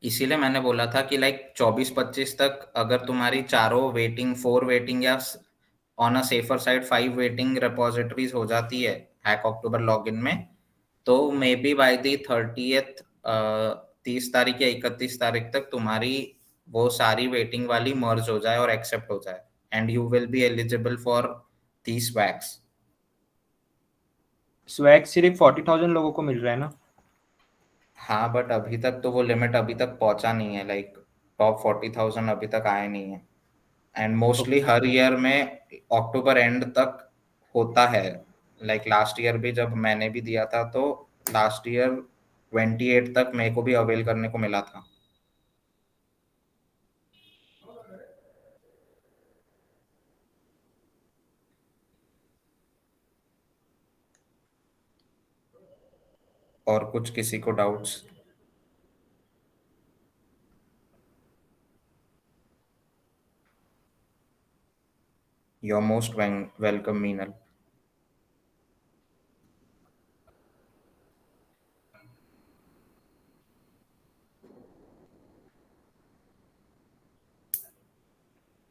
इसीलिए मैंने बोला था कि लाइक 24-25 तक अगर तुम्हारी चारों वेटिंग, 4 वेटिंग या on a safer side 5 waiting repositories हो जाती है हैक अक्टूबर लॉगिन में, तो may be by the 30th 30 तारीख या 31 तारीख तक तुम्हारी वो सारी वेटिंग वाली मर्ज हो जाए और एक्सेप्ट हो जाए, and you will be eligible for 30 swags. Swag सिर्फ 40,000 लोगों को मिल रहा है ना? हाँ, बट अभी तक तो वो लिमिट अभी तक पहुंचा नहीं है, लाइक टॉप 40,000 अभी तक आए नहीं है, एंड मोस्टली हर ईयर में अक्टूबर एंड तक होता है। लाइक लास्ट ईयर भी जब मैंने भी दिया था, तो लास्ट ईयर 28 तक मेरे को भी अवेल करने को मिला था। और कुछ किसी को doubts? You are most welcome Meenal.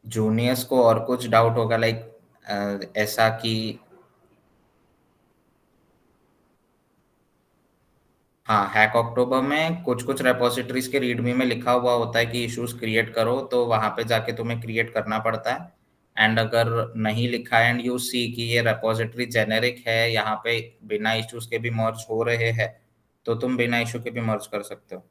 Juniors को और कुछ डाउट होगा, लाइक ऐसा कि हाँ, हैक अक्टूबर में कुछ कुछ रेपोजिटरीज के रीडमी में लिखा हुआ होता है कि इश्यूज क्रिएट करो, तो वहां पे जाके तुम्हें क्रिएट करना पड़ता है। एंड अगर नहीं लिखा है एंड यू सी कि ये रेपोजिटरी जेनेरिक है, यहाँ पे बिना इश्यूज के भी मर्ज हो रहे हैं, तो तुम बिना इशू के भी मर्ज कर सकते हो।